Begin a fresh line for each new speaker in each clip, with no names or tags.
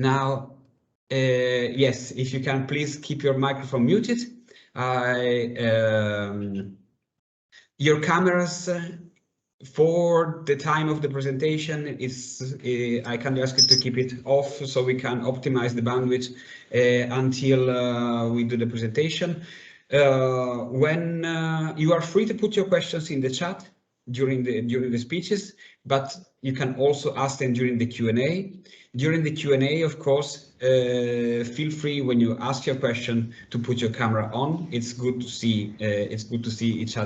Now, yes, if you can please keep your microphone muted. Your cameras for the time of the presentation is I can ask you to keep it off so we can optimize the bandwidth until we do the presentation. When you are free to put your questions in the chat during the speeches, but you can also ask them during the Q&A. During the Q&A, of course, feel free when you ask your question to put your camera on. It's good to see. It's good to see each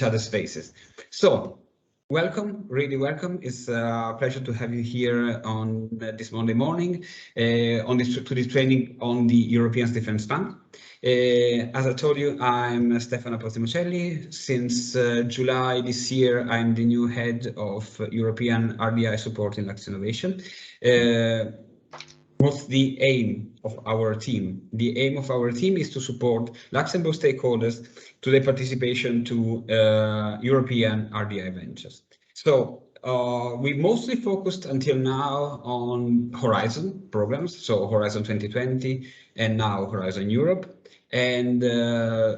other's faces. So welcome, really welcome. It's a pleasure to have you here on this Monday morning to this training on the European Defence Fund. As I told you, I'm Stefano Postimucelli. Since July this year, I'm the new head of European RDI support in Luxinnovation. What's the aim of our team? The aim of our team is to support Luxembourg stakeholders to their participation to European RDI ventures. So we mostly focused until now on Horizon programs, so Horizon 2020 and now Horizon Europe. And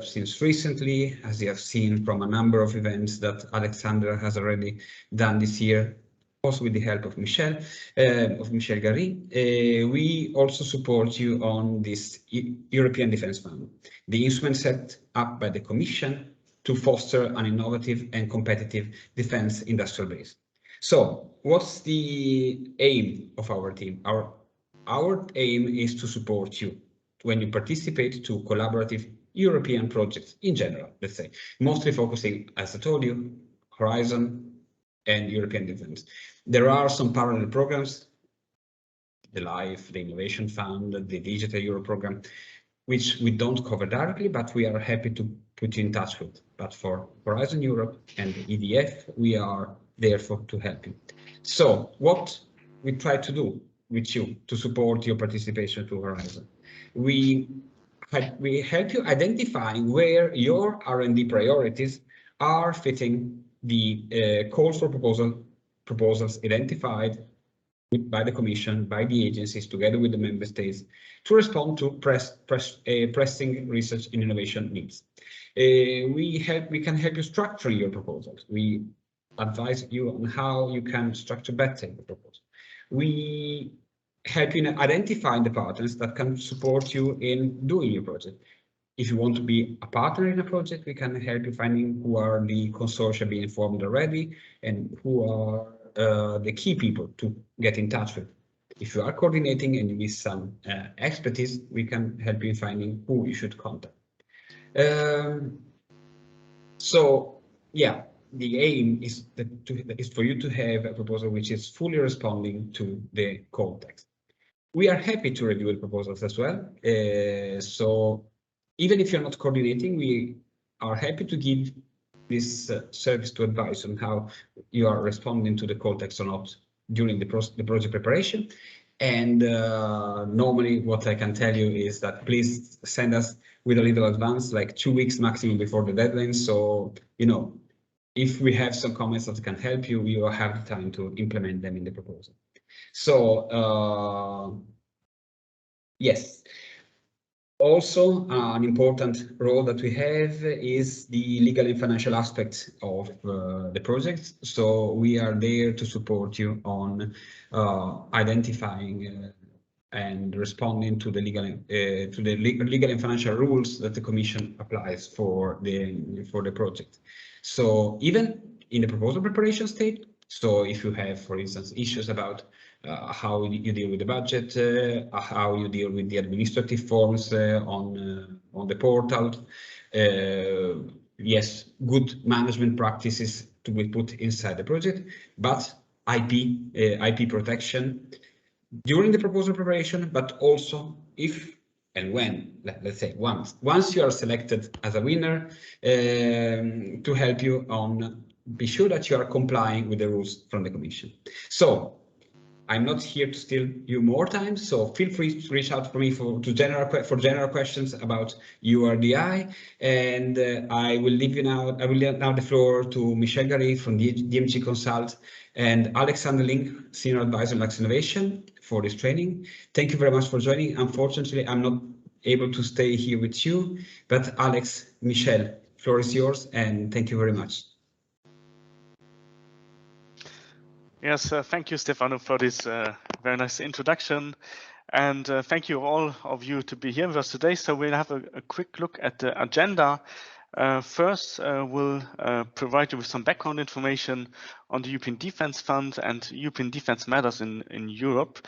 since recently, as you have seen from a number of events that Alexandra has already done this year, also with the help of Michel Gary, we also support you on this European Defence Fund, the instrument set up by the Commission to foster an innovative and competitive defence industrial base. So what's the aim of our team? Our aim is to support you when you participate to collaborative European projects in general, let's say, mostly focusing, as I told you, Horizon and European defence. There are some parallel programs, the LIFE, the Innovation Fund, the Digital Euro program, which we don't cover directly, but we are happy to put you in touch with. But for Horizon Europe and the EDF, we are there to help you. So what we try to do with you to support your participation to Horizon, we help you identifying where your R&D priorities are fitting the calls for proposals identified by the Commission, by the agencies, together with the member states, to respond to pressing research and innovation needs. We can help you structure your proposals. We advise you on how you can structure better the proposal. We help you in identifying the partners that can support you in doing your project. If you want to be a partner in a project, we can help you finding who are the consortia being formed already and who are the key people to get in touch with. If you are coordinating and you need some expertise, we can help you finding who you should contact. So yeah, the aim is for you to have a proposal which is fully responding to the context. We are happy to review the proposals as well. So even if you're not coordinating, we are happy to give this service to advise on how you are responding to the context or not during the project preparation. And normally what I can tell you is that please send us with a little advance, like 2 weeks maximum before the deadline. So, you know, if we have some comments that can help you, we will have the time to implement them in the proposal. So, yes. Also, an important role that we have is the legal and financial aspects of the project. So we are there to support you on identifying and responding to the legal and financial rules that the Commission applies for the project. So even in the proposal preparation stage, so if you have, for instance, issues about how you deal with the budget, how you deal with the administrative forms on the portal. Yes, good management practices to be put inside the project, but IP protection during the proposal preparation, but also if and when, let's say once you are selected as a winner, to help you on be sure that you are complying with the rules from the Commission. So I'm not here to steal you more time, so feel free to reach out for me for general questions about URDI. And I will leave you now. I will leave now the floor to Michel Gary from DMG Consult and Alexander Link, Senior Advisor Luxinnovation, for this training. Thank you very much for joining. Unfortunately, I'm not able to stay here with you, but Alex, Michel, floor is yours, and thank you very much.
Yes, thank you, Stefano, for this very nice introduction. And thank you all of you to be here with us today. So we'll have a quick look at the agenda. First, we'll provide you with some background information on the European Defence Fund and European defence matters in Europe.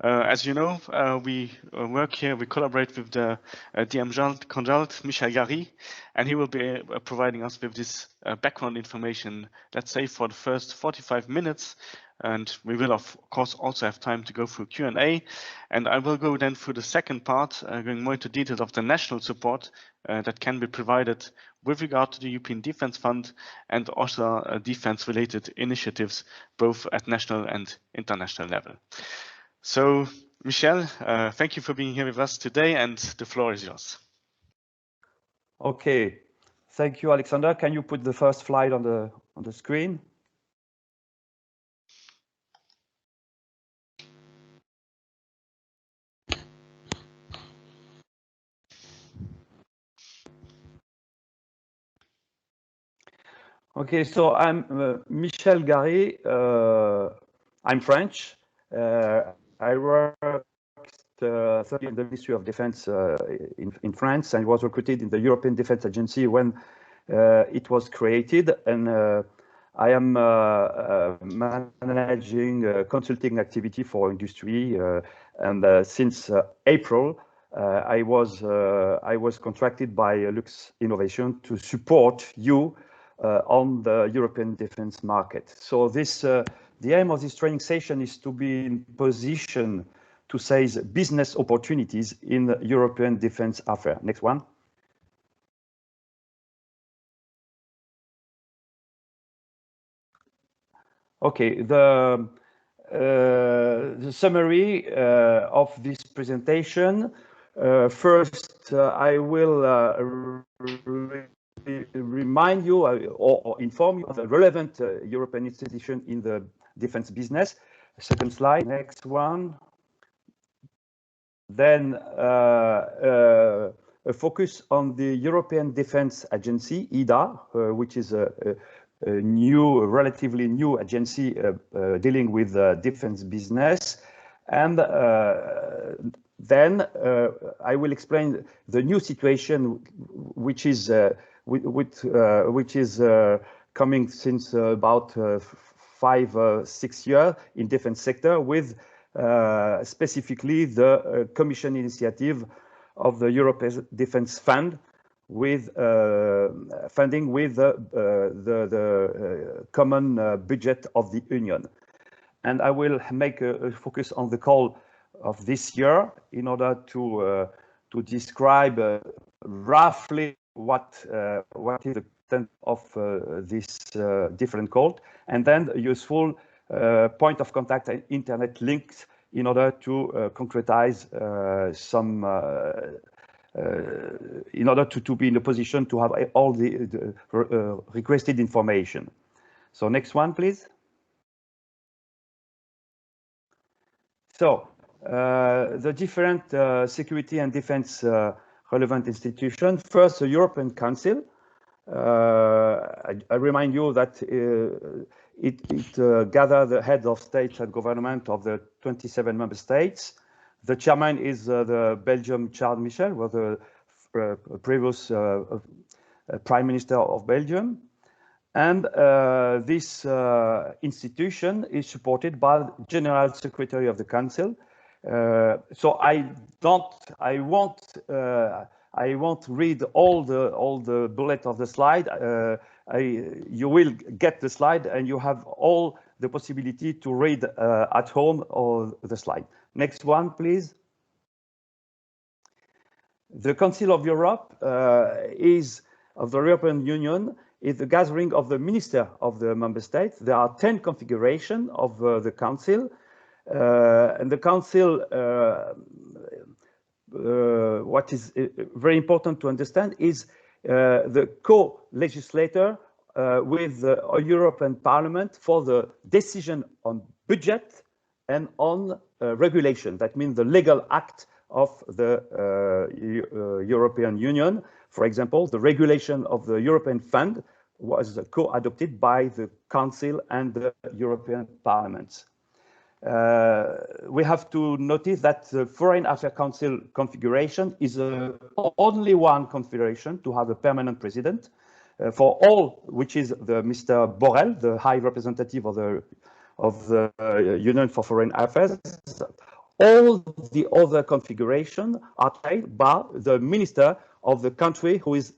As you know, we work here, we collaborate with the DM Consult, Michel Gary, and he will be providing us with this background information, let's say, for the first 45 minutes. And we will, of course, also have time to go through Q&A. And I will go then through the second part, going more into details of the national support that can be provided with regard to the European Defence Fund and also defence-related initiatives, both at national and international level. So, Michel, thank you for being here with us today, and the floor is yours.
Okay, thank you, Alexander. Can you put the first slide on the screen? Okay, so I'm Michel Gary. I'm French. I worked in the Ministry of Defense in France, and was recruited in the European Defense Agency when it was created. And I am managing consulting activity for industry. And since April, I was contracted by Luxinnovation to support you on the European defense market. So this, the aim of this training session is to be in position to seize business opportunities in European defense affairs. Next one. Okay, the summary of this presentation. First, I will remind you or inform you of the relevant European institution in the defense business. Second slide, next one. Then a focus on the European Defense Agency, EDA, which is a relatively new agency dealing with defense business. And then I will explain the new situation, which is coming since about 5-6 years in defense sector, with specifically the Commission initiative of the European Defence Fund, with funding with the common budget of the Union. And I will make a focus on the call of this year in order to describe roughly what is the content of this different call, and then a useful point of contact and internet links in order to concretize some in order to be in a position to have all the requested information. So next one, please. So the different security and defense relevant institutions. First, the European Council. I remind you that it gathers the heads of states and government of the 27 member states. The chairman is the Belgium Charles Michel, was the previous Prime Minister of Belgium. And this institution is supported by the General Secretary of the Council. So I won't read all the bullet of the slide. You will get the slide, and you have all the possibility to read at home or the slide. Next one, please. The Council of Europe of the European Union is the gathering of the minister of the member states. There are 10 configurations of the council. And the Council, what is very important to understand is the co-legislator with the European Parliament for the decision on budget and on regulation. That means the legal act of the European Union. For example, the regulation of the European Fund was co-adopted by the Council and the European Parliament. We have to notice that the Foreign Affairs Council configuration is only one configuration to have a permanent president for all, which is the Mr. Borrell, the High Representative of the Union for Foreign Affairs. All the other configurations are played by the minister of the country who is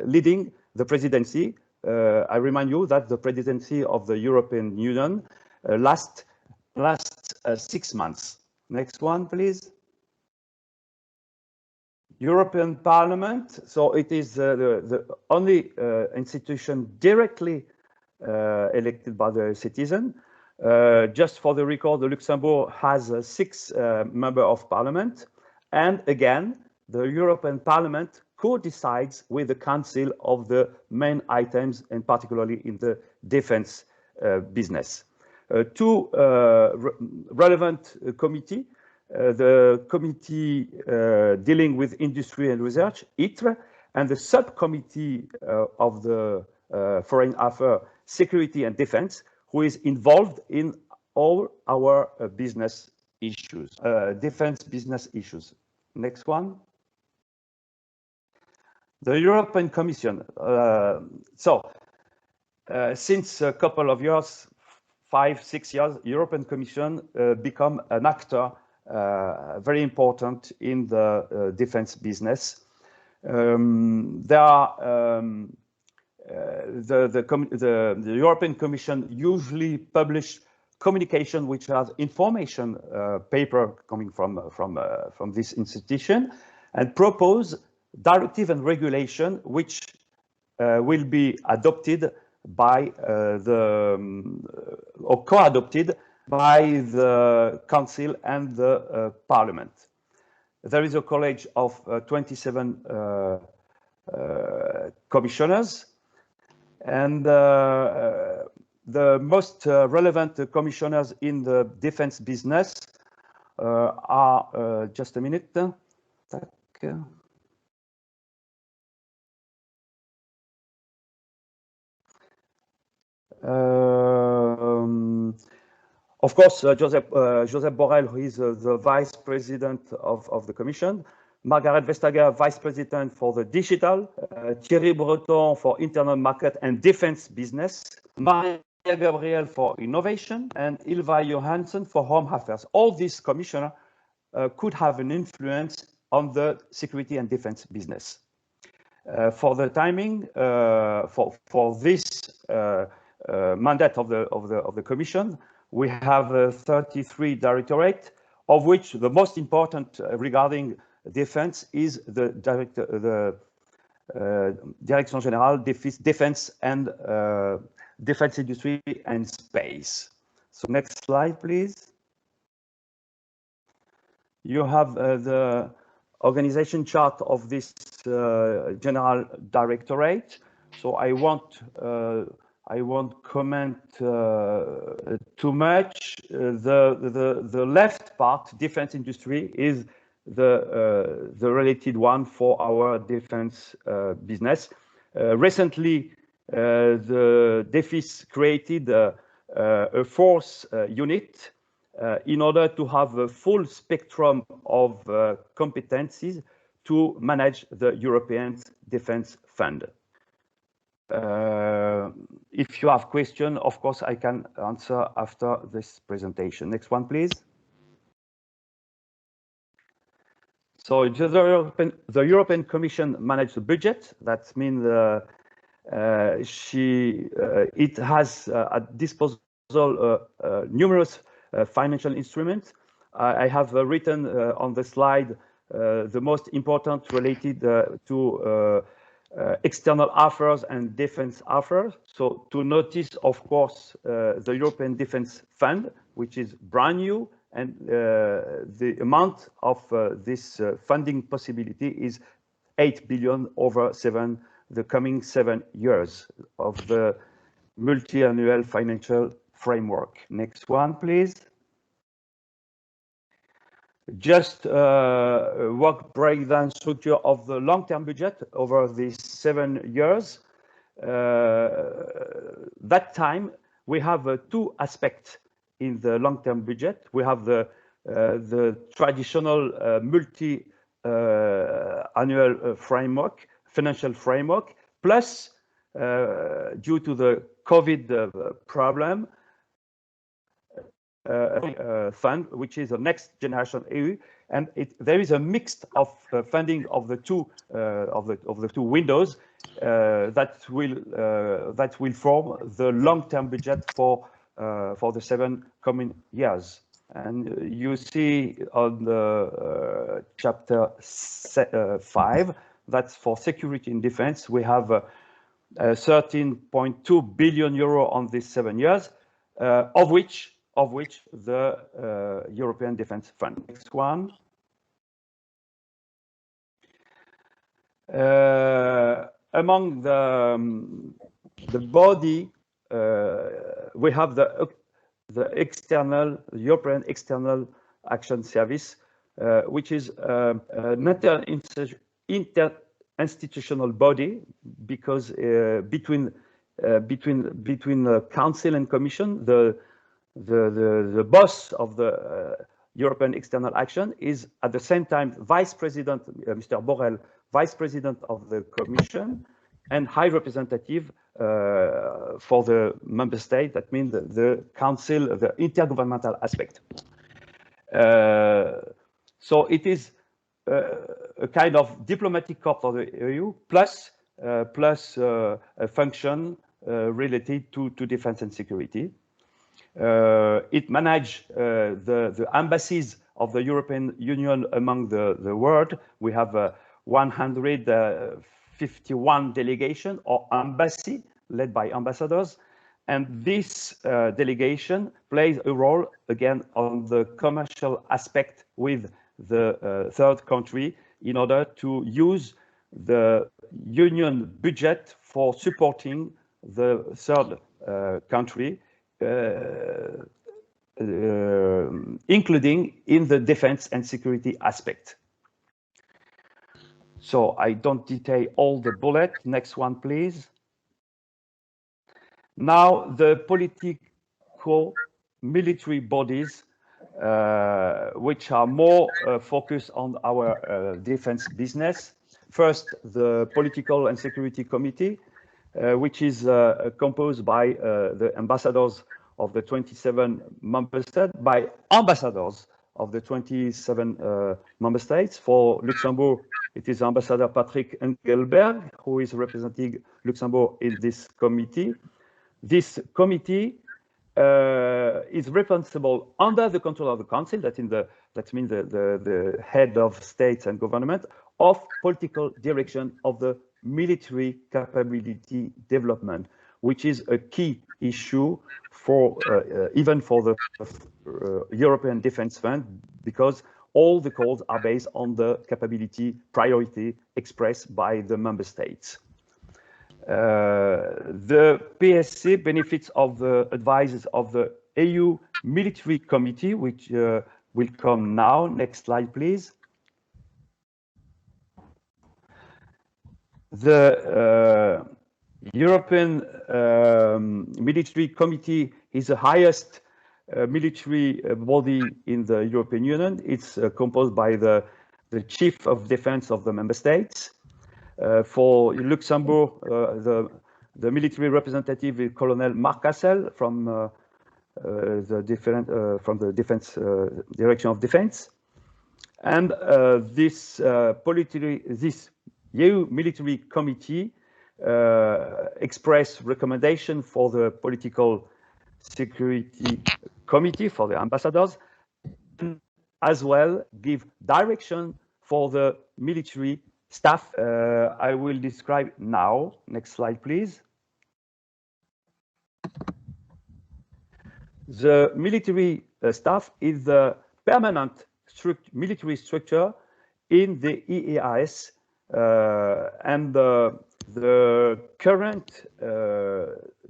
leading the presidency. I remind you that the presidency of the European Union lasts 6 months. Next one, please. European Parliament. So it is the only institution directly elected by the citizen. Just for the record, the Luxembourg has 6 members of parliament. And again, the European Parliament co-decides with the Council of the main items, and particularly in the defense business. 2 relevant committees, the committee dealing with industry and research, ITRE, and the subcommittee of the Foreign Affairs, Security and Defense, who is involved in all our business issues, defense business issues. Next one. The European Commission. Since a couple of years, 5-6 years, European Commission become an actor very important in the defense business. There are the European Commission usually publish communication which has information paper coming from this institution, and propose directive and regulation which will be adopted by or co-adopted by the Council and the Parliament. There is a college of 27 commissioners, and the most relevant commissioners in the defense business are, just a minute. Of course, Joseph Borrell, who is the Vice President of the Commission, Margaret Vestager, Vice President for the Digital, Thierry Breton for Internal Market and Defense Business, Maria Gabriel for Innovation, and Ylva Johansson for Home Affairs. All these commissioners could have an influence on the security and defense business. For the timing, for this mandate of the Commission, we have 33 directorates, of which the most important regarding defense is the Direction Générale Defense and Defense Industry and Space. So next slide, please. You have the organization chart of this General Directorate. So I won't comment too much. The left part, defense industry, is the related one for our defense business. Recently, the DEFIS created a force unit in order to have a full spectrum of competencies to manage the European Defense Fund. If you have questions, of course, I can answer after this presentation. Next one, please. So the European Commission manages the budget. That means it has at disposal numerous financial instruments. I have written on the slide the most important related to external affairs and defense affairs. So to notice, of course, the European Defense Fund, which is brand new, and the amount of this funding possibility is 8 billion over the coming 7 years of the Multiannual Financial Framework. Next one, please. Just work breakdown structure of the long-term budget over these 7 years. That time we have two aspects in the long-term budget. We have the traditional multi-annual framework, financial framework, plus due to the COVID problem, fund, which is the next generation EU, and there is a mix of funding of the two windows that will form the long-term budget for the 7 coming years. And you see on the chapter 5 that's for security and defense. We have 13.2 billion euro on these 7 years, of which the European Defence Fund. Next one. Among the body, we have the European External Action Service, which is an inter-institutional body, because between the Council and Commission, the boss of the European External Action is at the same time Vice President, Mr. Borrell, Vice President of the Commission, and High Representative for the member state. That means the Council, the intergovernmental aspect. So it is a kind of diplomatic corps of the EU, plus a function related to defense and security. It manages the embassies of the European Union among the world. We have 151 delegation or embassy led by ambassadors, and this delegation plays a role again on the commercial aspect with the third country in order to use the union budget for supporting the third country, including in the defense and security aspect. So I don't detail all the bullets. Next one, please. Now the political military bodies, which are more focused on our defense business. First, the Political and Security Committee, which is composed by the ambassadors of the 27 member states, by ambassadors of the 27 member states. For Luxembourg, it is Ambassador Patrick Engelberg, who is representing Luxembourg in this committee. This committee is responsible under the control of the Council, that means the head of states and government, of political direction of the military capability development, which is a key issue for even for the European Defence Fund, because all the calls are based on the capability priority expressed by the member states. The PSC benefits of the advices of the EU Military Committee, which will come now. Next slide, please. The European Military Committee is the highest military body in the European Union. It's composed by the Chief of Defense of the member states. For Luxembourg, the military representative is Colonel Marc Cassel from the Defense Direction of Defense, and this EU Military Committee express recommendation for the Political Security Committee, for the ambassadors, and as well give direction for the military staff I will describe now. Next slide, please. The military staff is the permanent military structure in the EEAS, and the current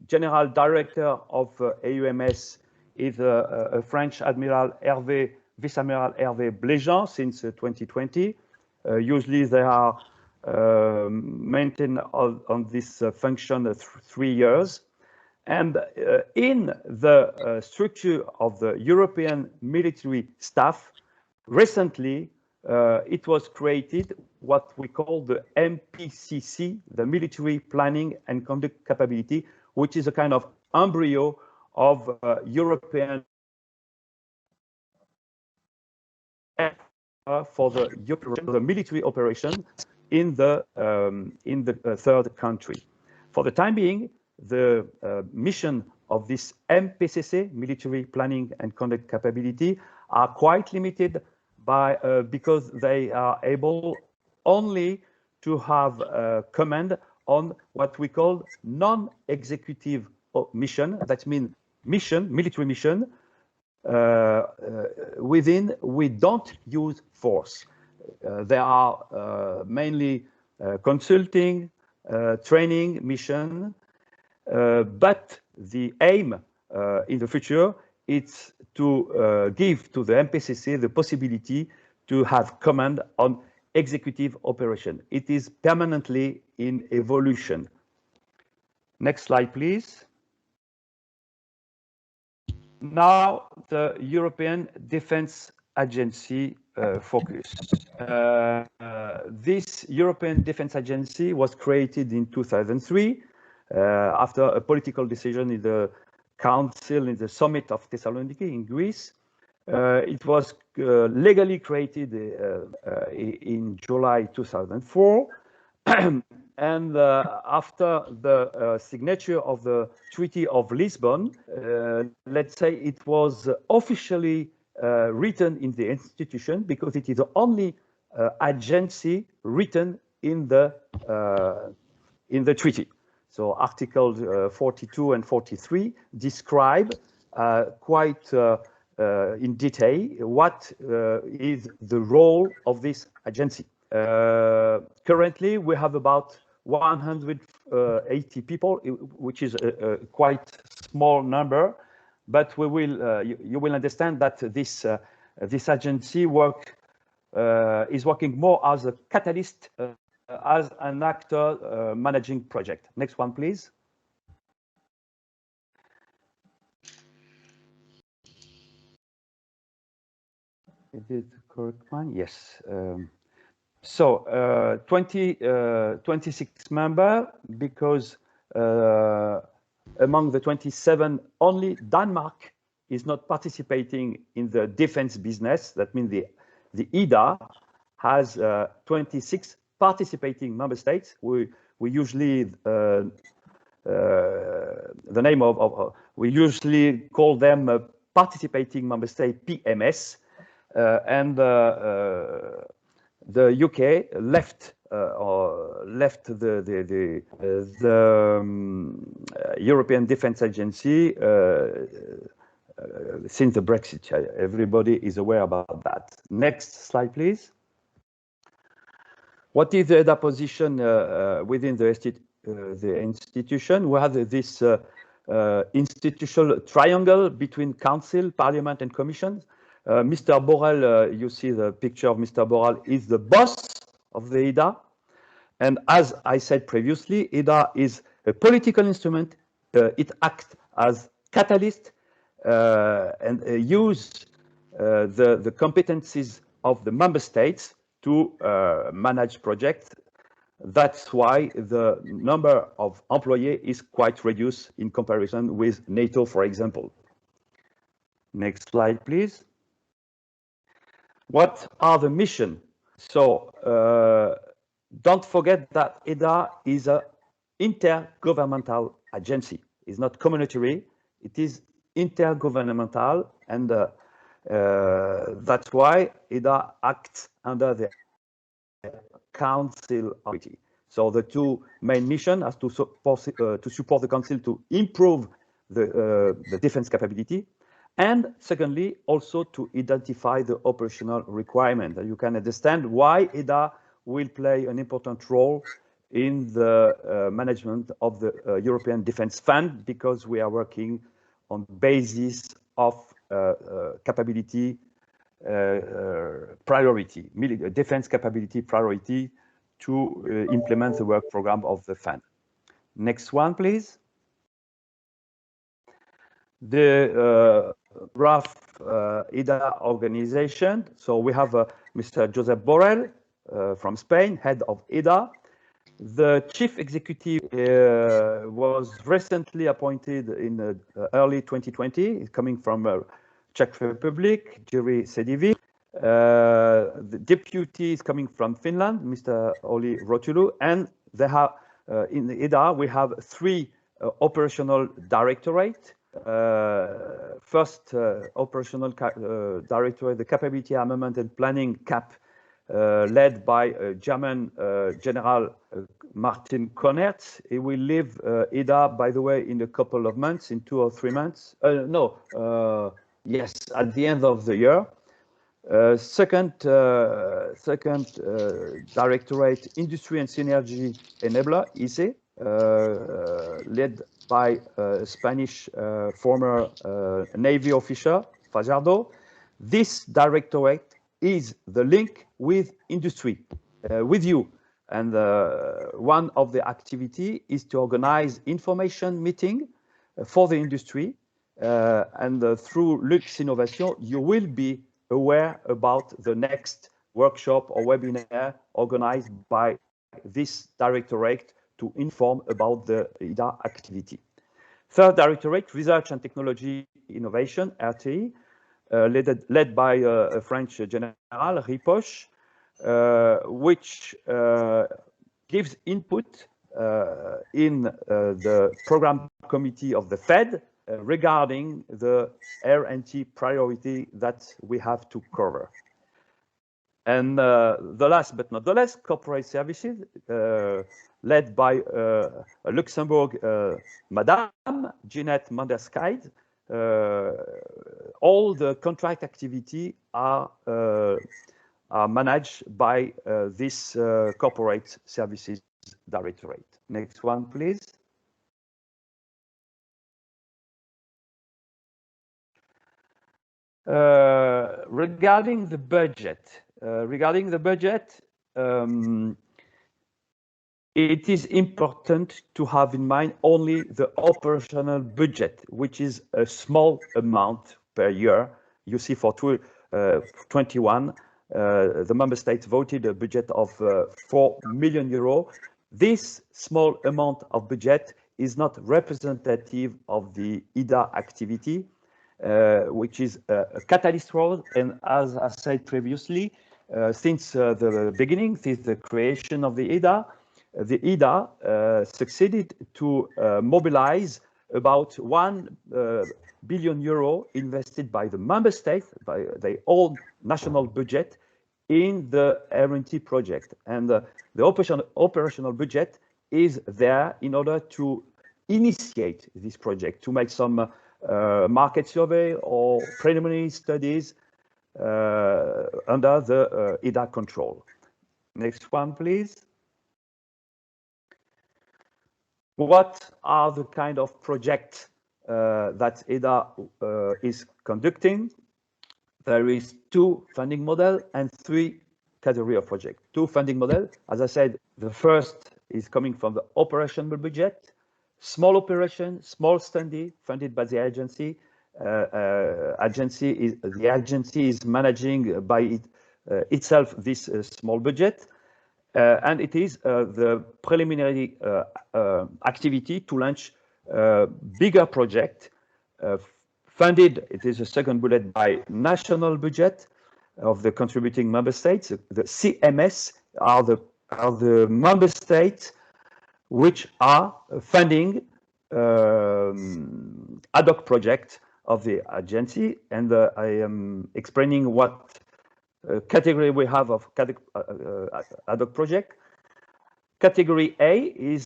general director of AUMS is a French Admiral Vice Admiral Hervé Bléjean since 2020. Usually they are maintained on this function 3 years. And in the structure of the European military staff, recently it was created what we call the MPCC, the Military Planning and Conduct Capability, which is a kind of embryo of European for the military operation in the third country. For the time being, the mission of this MPCC, Military Planning and Conduct Capability, are quite limited by because they are able only to have command on what we call non-executive mission. That means military mission, within we don't use force. There are mainly consulting, training mission, but the aim in the future is to give to the MPCC the possibility to have command on executive operation. It is permanently in evolution. Next slide, please. Now, the European Defence Agency focus. This European Defence Agency was created in 2003 after a political decision in the Council in the Summit of Thessaloniki in Greece. It was legally created in July 2004. And after the signature of the Treaty of Lisbon, let's say it was officially written in the institution because it is the only agency written in the treaty. So Articles 42 and 43 describe quite in detail what is the role of this agency. Currently, we have about 180 people, which is a quite small number, but we will you will understand that this agency is working more as a catalyst, as an actor managing project. Next one, please. Is it the correct one? Yes. So 26 members, because among the 27, only Denmark is not participating in the defense business. That means the EDA has 26 participating member states. We usually the name of we usually call them participating member state, PMS, and the UK left the European Defence Agency since the Brexit. Everybody is aware about that. Next slide, please. What is the EDA position within the institution? We have this institutional triangle between Council, Parliament, and Commission. Mr. Borrell, you see the picture of Mr. Borrell, is the boss of the EDA. And as I said previously, EDA is a political instrument. It acts as catalyst and use the competencies of the member states to manage projects. That's why the number of employees is quite reduced in comparison with NATO, for example. Next slide, please. What are the missions? So don't forget that EDA is an intergovernmental agency. It's not communitary, it is intergovernmental, and that's why EDA acts under the Council authority. So the two main missions are to support the Council to improve the defense capability, and secondly, also to identify the operational requirement. And you can understand why EDA will play an important role in the management of the European Defence Fund, because we are working on basis of capability priority, defense capability priority to implement the work program of the fund. Next one, please. The rough EDA organization. So we have Mr. Josep Borrell from Spain, head of EDA. The chief executive was recently appointed in early 2020, coming from Czech Republic, Jiri Sedivi. The deputy is coming from Finland, Mr. Olli Rotulu, and they have in the EDA we have three operational directorate. First operational directorate, the Capability Armament and Planning CAP, led by German General Martin Konert. He will leave EDA, by the way, in a couple of months, in 2 or 3 months. Yes, at the end of the year. Second directorate, Industry and Synergy Enabler, ISE, led by Spanish former Navy officer, Fajardo. This directorate is the link with industry, with you. And one of the activity is to organize information meeting for the industry. And through Luxinnovation, you will be aware about the next workshop or webinar organized by this directorate to inform about the EDA activity. Third directorate, Research and Technology Innovation, RTI, led by a French general, Ripoche, which gives input in the program committee of the Fed regarding the R&T priority that we have to cover. And the last but not the least, corporate services, led by Luxembourg Madame Jeanette Manderscheid. All the contract activity are managed by this corporate services directorate. Next one, please. Regarding the budget, it is important to have in mind only the operational budget, which is a small amount per year. You see, for 2021, the member states voted a budget of 4 million euro. This small amount of budget is not representative of the EDA activity, which is a catalyst role. And as I said previously, since the beginning, since the creation of the EDA succeeded to mobilize about 1 billion euro invested by the member states, by their own national budget, in the R&T project. And the operational budget is there in order to initiate this project, to make some market survey or preliminary studies under the EDA control. Next one, please. What are the kind of projects that EDA is conducting? There is 2 funding models and 3 categories of projects. 2 funding models. As I said, the first is coming from the operational budget. Small operation, small study, funded by the agency. The agency is managing by itself this small budget. And it is the preliminary activity to launch bigger project funded. It is a second bullet by national budget of the contributing member states. The CMS are the member states which are funding ad hoc project of the agency. And I am explaining what category we have of ad hoc project. Category A is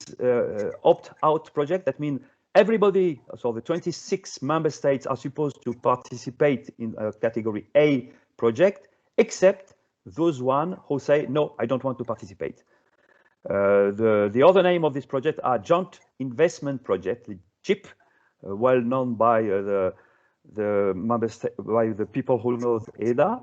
opt-out project. That means everybody, so the 26 member states are supposed to participate in a category A project, except those one who say, no, I don't want to participate. The other name of this project are joint investment project, the JIP, well known by the member state, by the people who know EDA.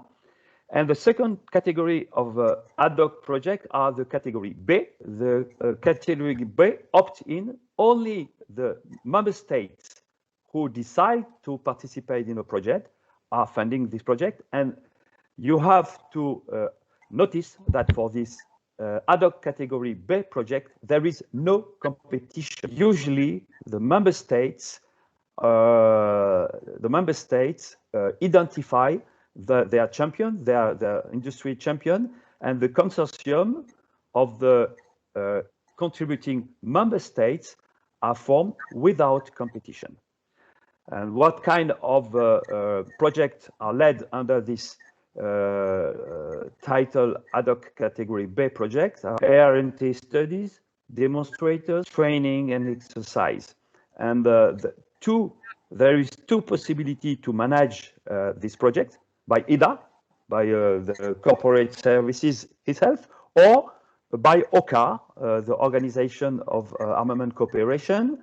And the second category of ad hoc project are the category B. The category B opt-in, only the member states who decide to participate in a project are funding this project. And you have to notice that for this ad hoc category B project, there is no competition. Usually the member states identify their champion, their industry champion, and the consortium of the contributing member states are formed without competition. And what kind of projects are led under this title ad hoc category B project are R&D studies, demonstrators, training, and exercise. And there is two possibilities to manage this project: by EDA, by the corporate services itself, or by OCA, the Organization of Armament Cooperation,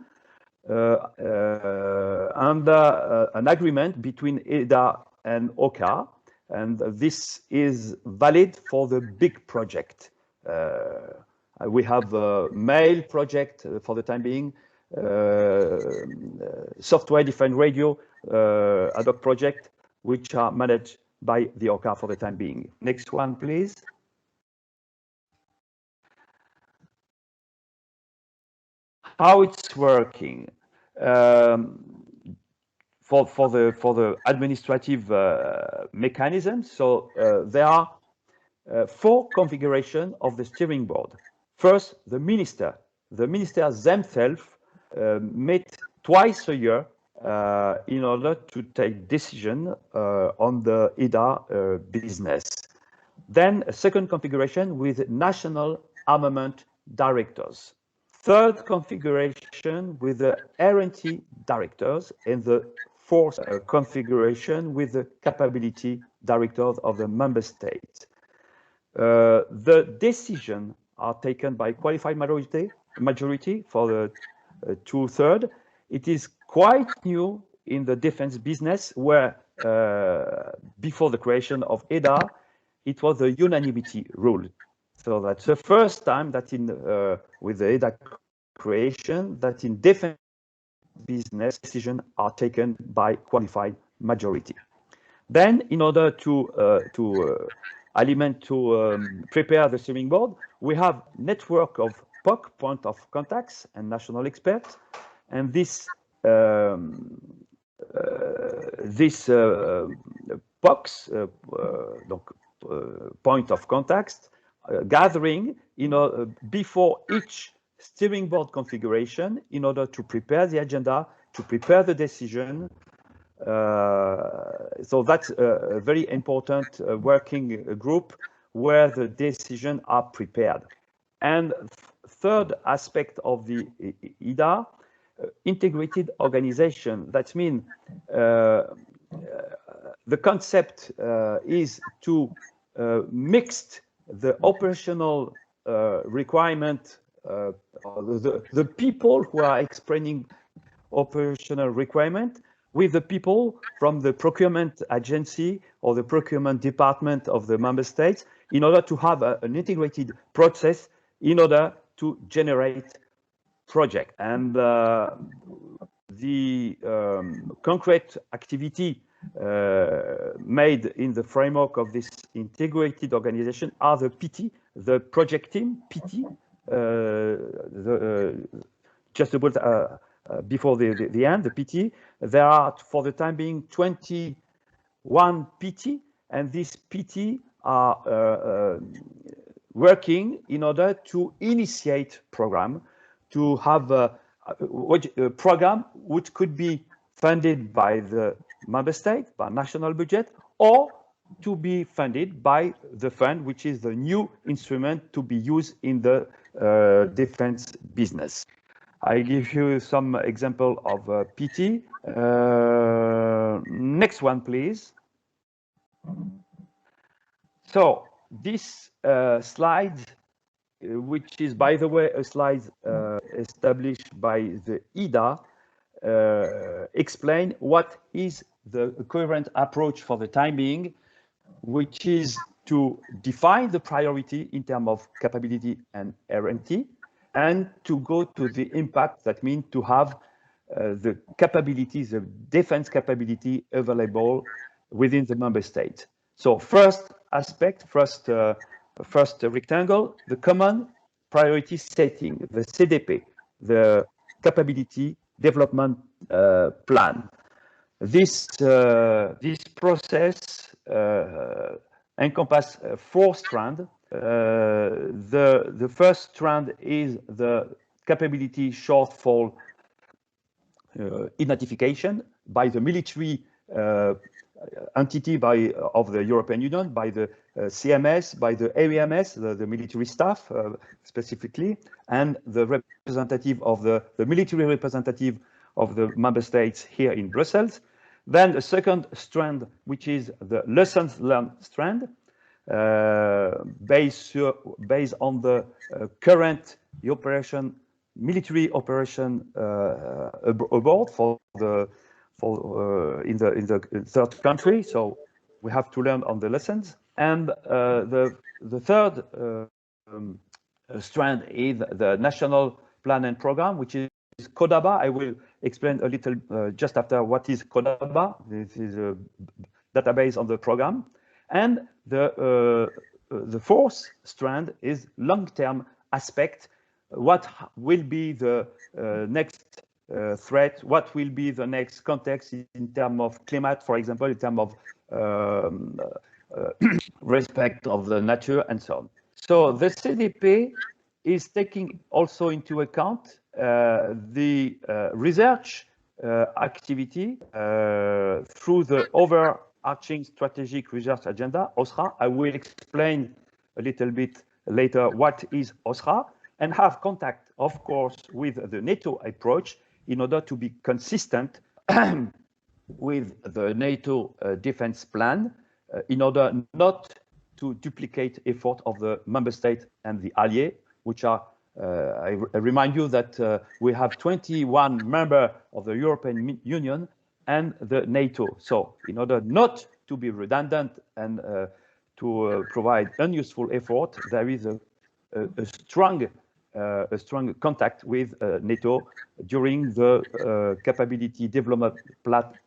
under an agreement between EDA and OCA. And this is valid for the big project. We have a mail project for the time being, software-defined radio ad hoc project, which are managed by the OCA for the time being. Next one, please. How it's working. For the administrative mechanism, so there are 4 configurations of the steering board. First, the ministers themselves meet twice a year in order to take decision on the EDA business. Then a second configuration with national armament directors. Third configuration with the R&D directors, and the fourth configuration with the capability directors of the member states. The decisions are taken by qualified majority for the 2/3. It is quite new in the defense business, where before the creation of EDA, it was a unanimity rule. So that's the first time that with the EDA creation, that in defense business decisions are taken by qualified majority. Then, in order to prepare the steering board, we have network of POC, point of contacts, and national experts, and this POCs, point of contacts, gathering before each steering board configuration in order to prepare the agenda, to prepare the decision. So that's a very important working group where the decisions are prepared. And third aspect of the EDA, integrated organization. That means the concept is to mix the operational requirement, the people who are explaining operational requirement with the people from the procurement agency or the procurement department of the member states, in order to have an integrated process in order to generate project. And the concrete activity made in the framework of this integrated organization are the PT, the project team, PT, just about before the end, the PT. There are, for the time being, 21 PT, and these PT are working in order to initiate program, to have a program which could be funded by the member state, by national budget, or to be funded by the fund, which is the new instrument to be used in the defense business. I give you some example of PT. Next one, please. So this slide, which is, by the way, a slide established by the EDA, explain what is the current approach for the time being, which is to define the priority in terms of capability and R&D, and to go to the impact. That means to have the capabilities, the defense capability available within the member state. So first aspect, first rectangle, the common priority setting, the CDP, the capability development plan. This process encompasses 4 strands. The first strand is the capability shortfall identification by the military entity of the European Union, by the CMS, by the AEMS, the military staff specifically, and the representative of the military representative of the member states here in Brussels. Then the second strand, which is the lessons learned strand, based on the current military operation abroad in the third country. So we have to learn on the lessons. And the third strand is the national plan and program, which is CODABA. I will explain a little just after what is CODABA. This is a database on the program. And the fourth strand is long-term aspect. What will be the next threat? What will be the next context in terms of climate, for example, in terms of respect of the nature and so on. So the CDP is taking also into account the research activity through the overarching strategic research agenda, OSRA. I will explain a little bit later what is OSRA, and have contact, of course, with the NATO approach in order to be consistent with the NATO defense plan, in order not to duplicate effort of the member state and the allies, which are, I remind you that we have 21 members of the European Union and the NATO. So in order not to be redundant and to provide unuseful effort, there is a strong contact with NATO during the capability development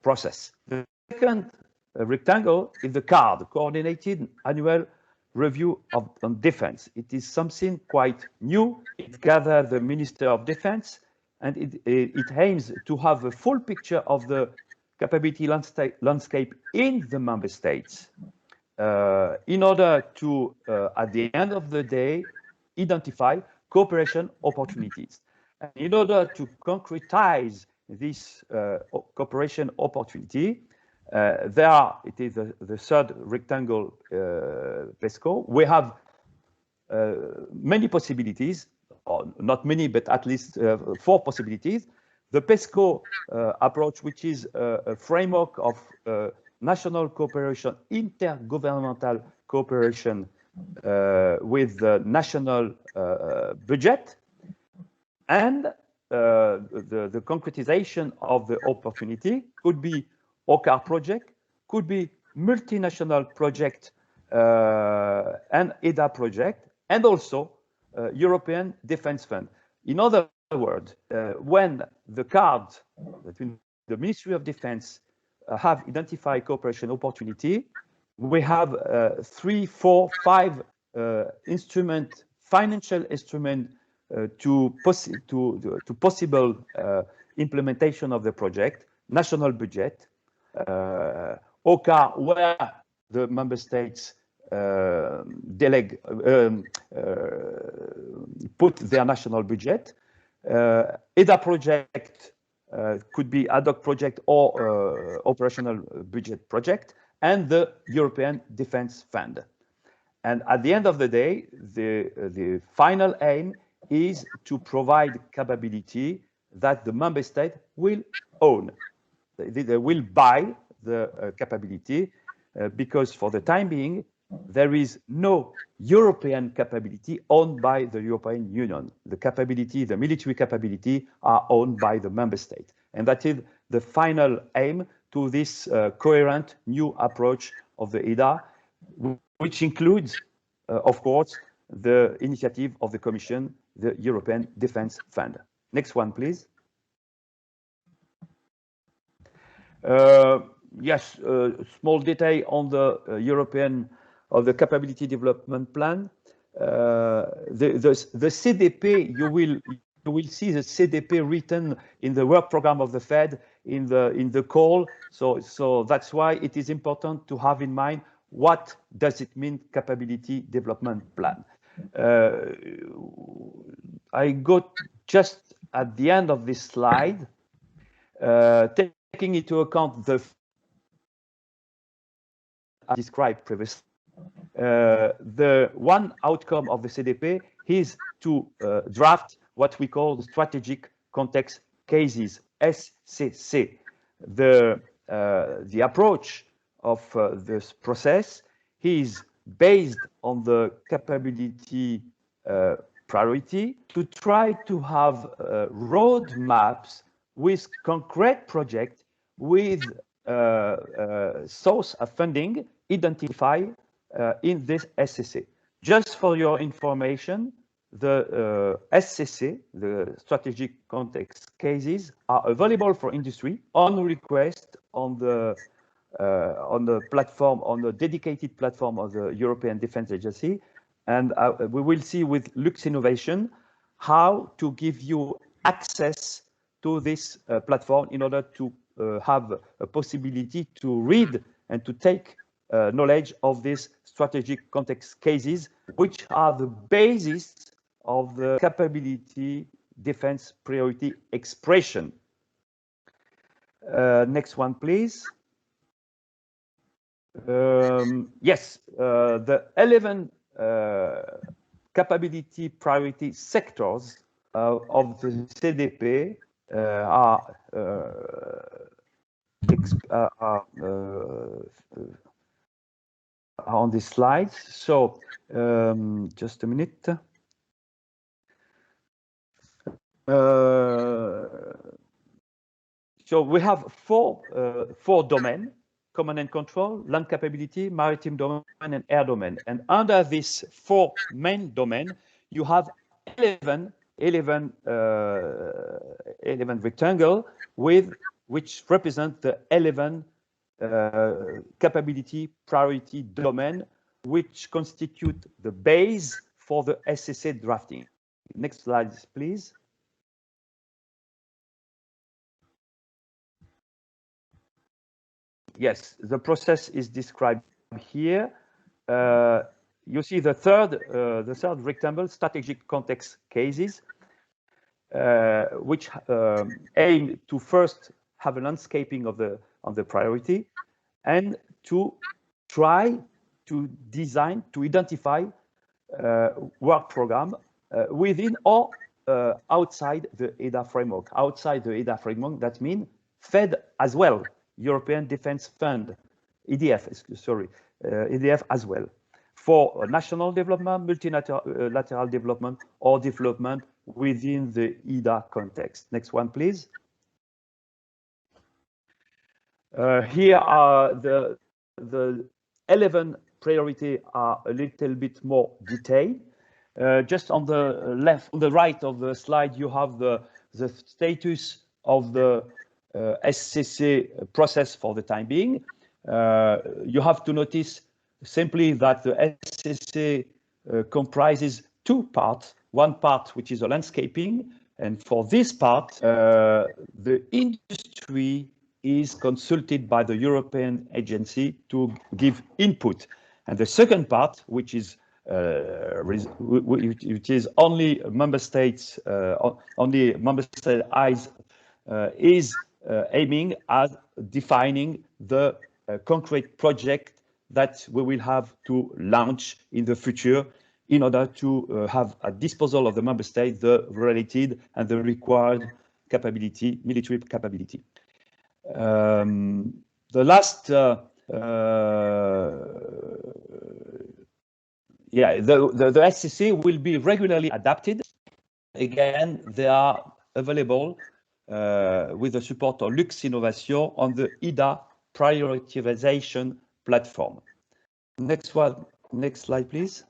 process. The second rectangle is the CARD, Coordinated Annual Review on Defense. It is something quite new. It gathers the Minister of Defense, and it aims to have a full picture of the capability landscape in the member states in order to, at the end of the day, identify cooperation opportunities. And in order to concretize this cooperation opportunity, it is the third rectangle, PESCO. We have many possibilities, or not many, but at least 4 possibilities. The PESCO approach, which is a framework of national cooperation, intergovernmental cooperation with the national budget, and the concretization of the opportunity could be OCAR project, could be multinational project and EDA project, and also European Defence Fund. In other words, when the CARD, between the Ministry of Defense, have identified cooperation opportunity, we have 3, 4, 5 financial instrument to possible implementation of the project, national budget, OCAR, where the member states put their national budget. EDA project could be ad hoc project or operational budget project, and the European Defence Fund. And at the end of the day, the final aim is to provide capability that the member state will own. They will buy the capability because for the time being, there is no European capability owned by the European Union. The capability, the military capability, are owned by the member state. And that is the final aim to this coherent new approach of the EDA, which includes, of course, the initiative of the Commission, the European Defence Fund. Next one, please. Yes, small detail on the European of the Capability Development Plan. The CDP, you will see the CDP written in the work program of the Fed in the call. So that's why it is important to have in mind what does it mean capability development plan. I got just at the end of this slide, taking into account the described previously. The one outcome of the CDP is to draft what we call the strategic context cases, SCC. The approach of this process is based on the capability priority to try to have roadmaps with concrete projects with source of funding identified in this SCC. Just for your information, the SCC, the strategic context cases, are available for industry on request on the platform, on the dedicated platform of the European Defence Agency. And we will see with Luxinnovation how to give you access to this platform in order to have a possibility to read and to take knowledge of these strategic context cases, which are the basis of the capability defense priority expression. Next one, please. Yes, the 11 capability priority sectors of the CDP are on this slide. So just a minute. So we have four domains: command and control, land capability, maritime domain, and air domain. And under these four main domains, you have 11 rectangles which represent the 11 capability priority domain, which constitute the base for the SCC drafting. Next slide, please. Yes, the process is described here. You see the third rectangle, strategic context cases, which aim to first have a landscaping of the priority and to try to design, to identify work program within or outside the EDA framework. Outside the EDA framework, that means Fed as well, European Defence Fund, EDF, sorry, EDF as well, for national development, multilateral development, or development within the EDA context. Next one, please. Here are the 11 priority are a little bit more detailed. Just on the left, on the right of the slide, you have the status of the SCC process for the time being. You have to notice simply that the SCC comprises two parts. One part, which is a landscaping, and for this part, the industry is consulted by the European agency to give input. And the second part, which is only member states, eyes, is aiming at defining the concrete project that we will have to launch in the future in order to have at disposal of the member states the related and the required capability, military capability. The last, the SCC will be regularly adapted. Again, they are available with the support of Luxinnovation on the EDA prioritization platform. Next one, next slide, please.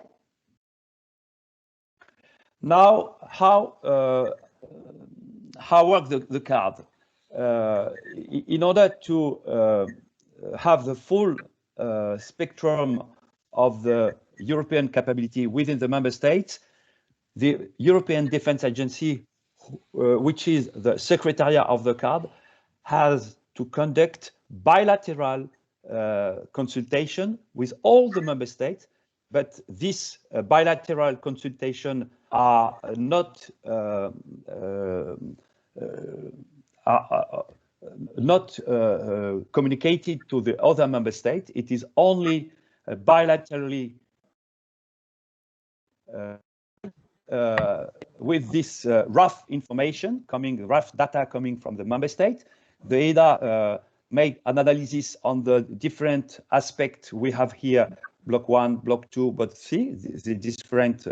Now, how works the card? In order to have the full spectrum of the European capability within the member states, the European Defence Agency, which is the secretariat of the card, has to conduct bilateral consultation with all the member states, but this bilateral consultation are not communicated to the other member states. It is only bilaterally with this rough information rough data coming from the member state. The EDA made an analysis on the different aspects we have here, block 1, block 2, but see the different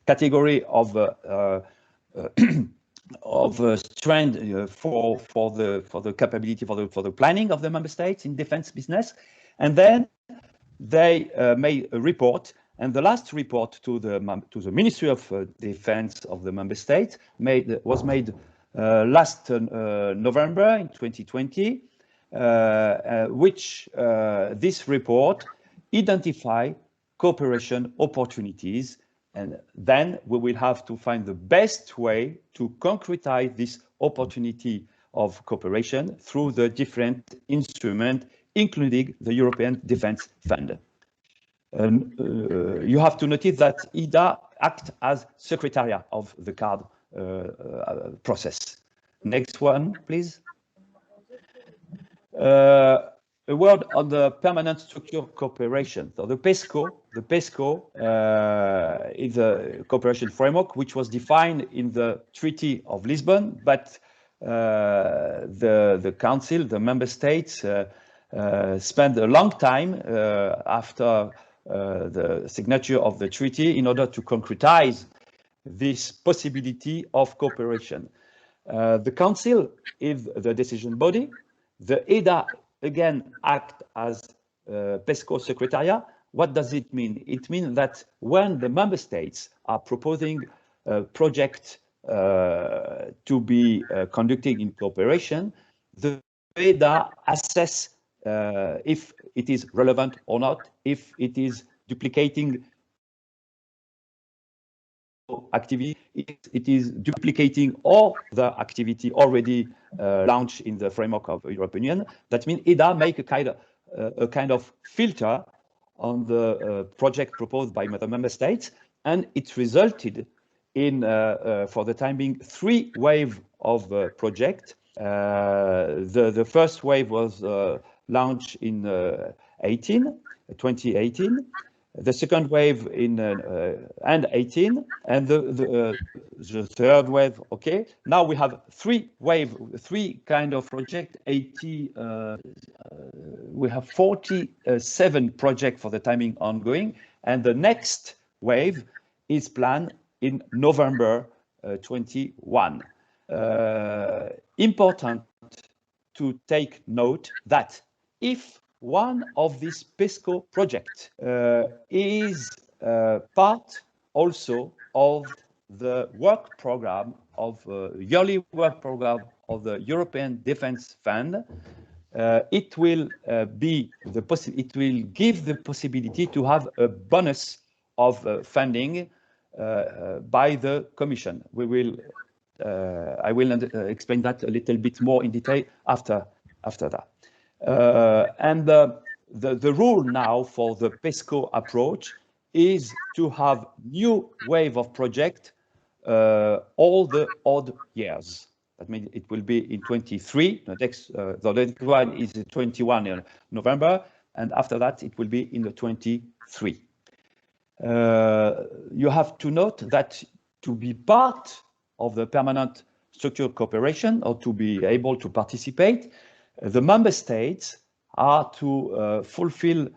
category of strength for the capability for the planning of the member states in defense business, and then they made a report. And the last report to the Ministry of Defense of the member state was made last November in 2020, which this report identified cooperation opportunities, and then we will have to find the best way to concretize this opportunity of cooperation through the different instruments, including the European Defence Fund. You have to notice that EDA acts as secretariat of the card process. Next one, please. A word on the permanent structure cooperation. So the PESCO is a cooperation framework which was defined in the Treaty of Lisbon, but the Council, the member states, spent a long time after the signature of the treaty in order to concretize this possibility of cooperation. The Council is the decision body. The EDA again act as PESCO Secretariat. What does it mean? It means that when the member states are proposing a project to be conducted in cooperation, the EDA assess if it is relevant or not, if it is duplicating activity, it is duplicating all the activity already launched in the framework of the European Union. That means EDA make a kind of filter on the project proposed by the member states, and it resulted in, for the time being, 3 waves of project. The first wave was launched in 2018. The second wave in end 18, and the third wave. Okay, now we have 3 kind of project. We have 47 projects for the timing ongoing, and the next wave is planned in November 21. Important to take note that if one of these PESCO projects is part also of the work program of yearly work program of the European Defence Fund. It will give the possibility to have a bonus of funding by the Commission. We will. I will explain that a little bit more in detail after that. And the rule now for the PESCO approach is to have new wave of project all the odd years. That means it will be in 23. The next one is 21 in November, and after that it will be in the 23. You have to note that to be part of the permanent structured cooperation, or to be able to participate, the member states are to fulfill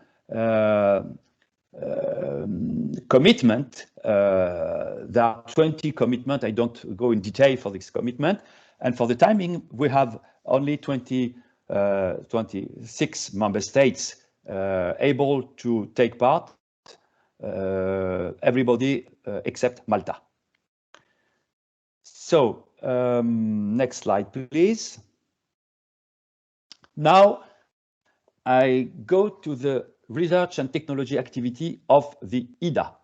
commitment. There are 20 commitments. I don't go in detail for this commitment. And for the timing, we have only 26 member states able to take part, everybody except Malta. So, next slide, please. Now, I go to the research and technology activity of the EDA.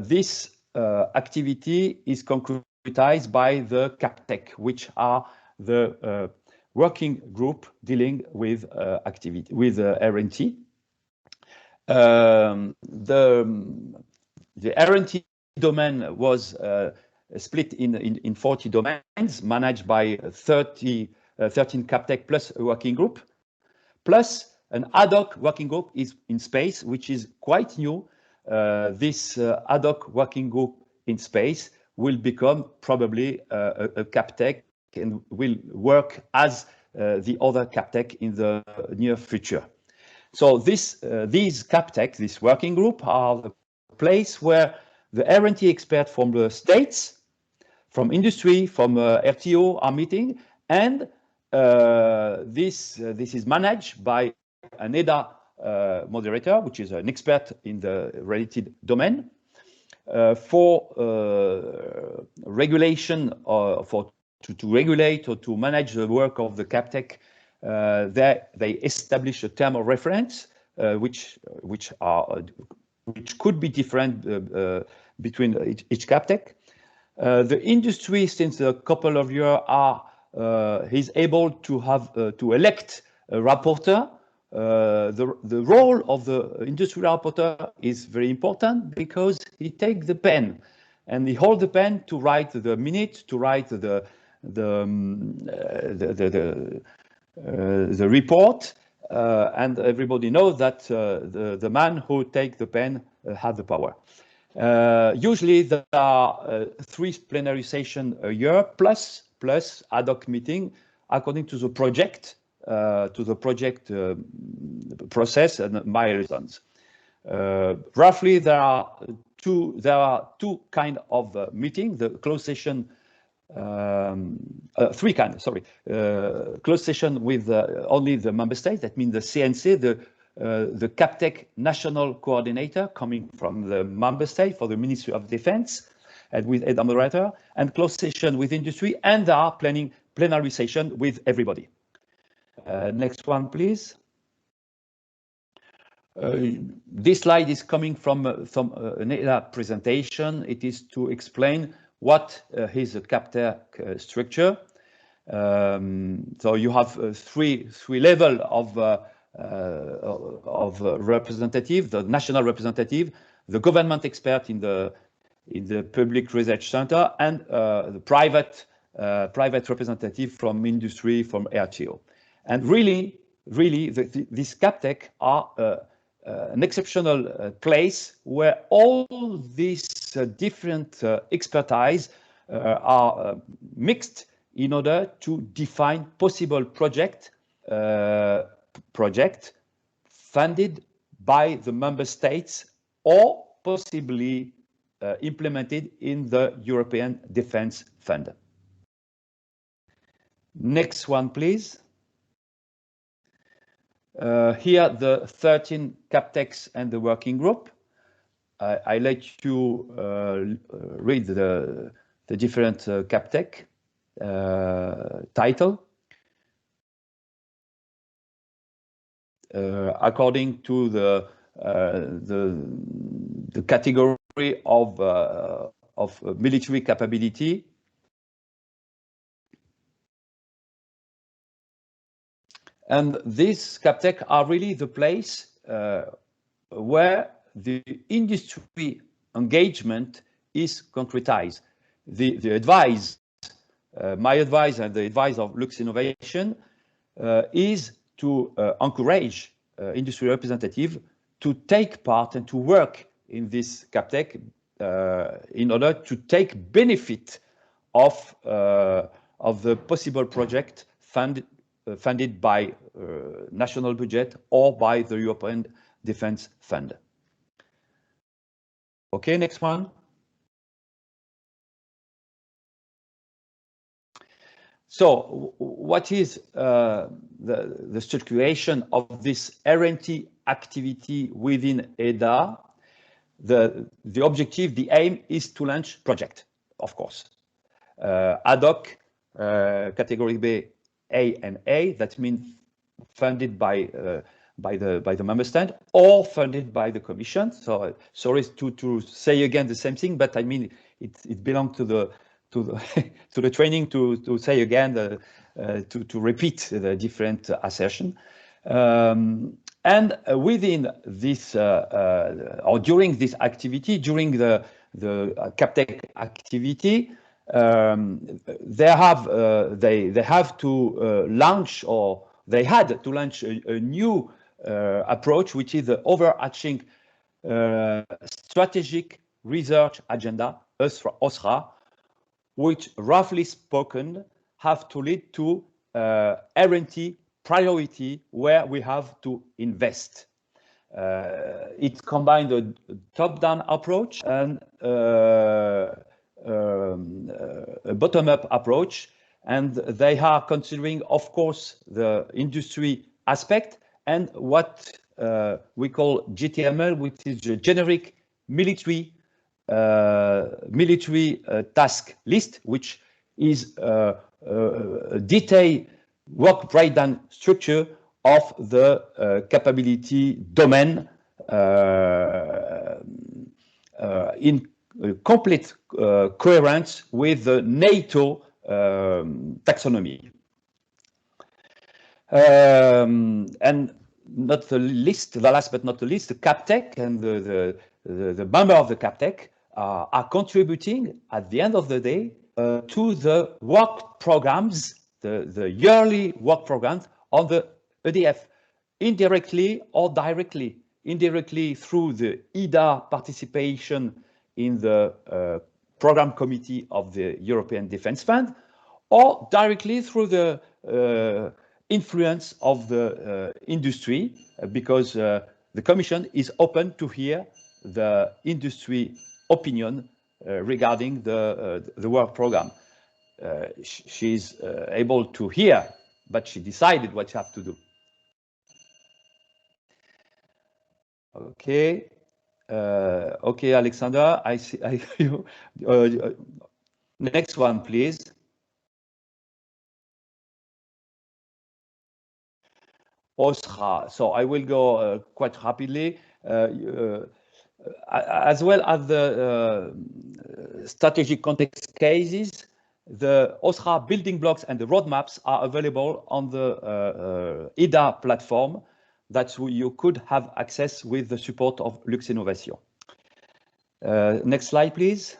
This activity is concretized by the CAPTEC, which are the working group dealing with activity with R&T. The R&T domain was split in 40 domains, managed by 13 CAPTEC plus a working group, plus an ad hoc working group is in space, which is quite new. This ad hoc working group in space will become probably a CAPTEC and will work as the other CAPTEC in the near future. So these CAPTEC, this working group, are the place where the R&T experts from the states, from industry, from RTO are meeting, and this is managed by an EDA moderator, which is an expert in the related domain. For regulation, to regulate or to manage the work of the CAPTEC, they establish a term of reference, which could be different between each CAPTEC. The industry, since a couple of years, is able to have to elect a rapporteur. The role of the industry rapporteur is very important because he takes the pen and he holds the pen to write the minute, to write the report, and everybody knows that the man who takes the pen has the power. Usually there are 3 plenary sessions a year plus ad hoc meeting according to the project process and milestones. Roughly there are two kind of meetings: the closed session, 3 kinds. Sorry, closed session with only the member states. That means the CNC, the CAPTEC national coordinator coming from the member state for the Ministry of Defense, and with EDA moderator, and closed session with industry, and there are plenary session with everybody. Next one, please. This slide is coming from an EDA presentation. It is to explain what is a CAPTEC structure. So you have three level of representative: the national representative, the government expert in the public research center, and the private representative from industry, from RTO. And really, these CAPTEC are an exceptional place where all these different expertise are mixed in order to define possible project funded by the member states or possibly implemented in the European Defence Fund. Next one, please. Here, the 13 CAPTECs and the working group. I let you read the different CAPTEC title. According to the category of military capability. And these CAPTEC are really the place where the industry engagement is concretized. The advice my advice and the advice of Luxinnovation is to encourage industry representatives to take part and to work in this CapTech in order to take benefit of the possible project funded by national budget or by the European Defence Fund. Okay, next one. So what is the structuration of this R&D activity within EDA? The objective, the aim is to launch project, of course. Ad hoc, category B, A and A, that means funded by the member state or funded by the Commission. So sorry to say again the same thing, but I mean it belongs to the to the training to say again to repeat the different assertion. And within this or during this activity, during the CapTech activity, they have to launch, or they had to launch a new approach, which is the overarching strategic research agenda, OSRA, which roughly spoken have to lead to R&D priority where we have to invest. It combined a top-down approach and a bottom-up approach, and they are considering, of course, the industry aspect and what we call GTML, which is a generic military task list, which is a detailed work breakdown structure of the capability domain in complete coherence with the NATO taxonomy. And not the least, the last but not the least, the CapTech and the member of the CapTech are contributing at the end of the day to the work programs, the yearly work programs on the EDF, indirectly or directly. Indirectly through the EDA participation in the program committee of the European Defence Fund, or directly through the influence of the industry, because the Commission is open to hear the industry opinion regarding the work program. She's able to hear, but she decided what she has to do. Okay. Okay, Alexander, I see you. Next one, please. OSRA. So I will go quite rapidly. As well as the strategic context cases, the OSRA building blocks and the roadmaps are available on the EDA platform that you could have access with the support of Luxinnovation. Next slide, please.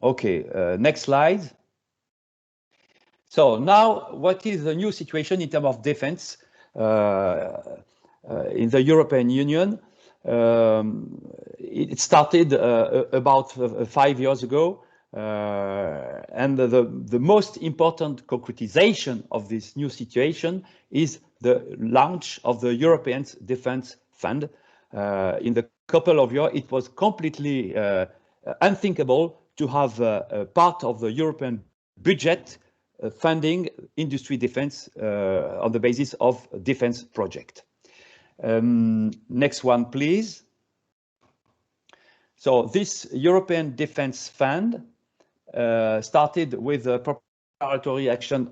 Okay, next slide. So now, what is the new situation in terms of defense in the European Union? It started about 5 years ago. And the most important concretization of this new situation is the launch of the European Defence Fund. In the couple of years, it was completely unthinkable to have a part of the European budget funding industry defense on the basis of defense project. Next one, please. So this European Defence Fund started with a preparatory action.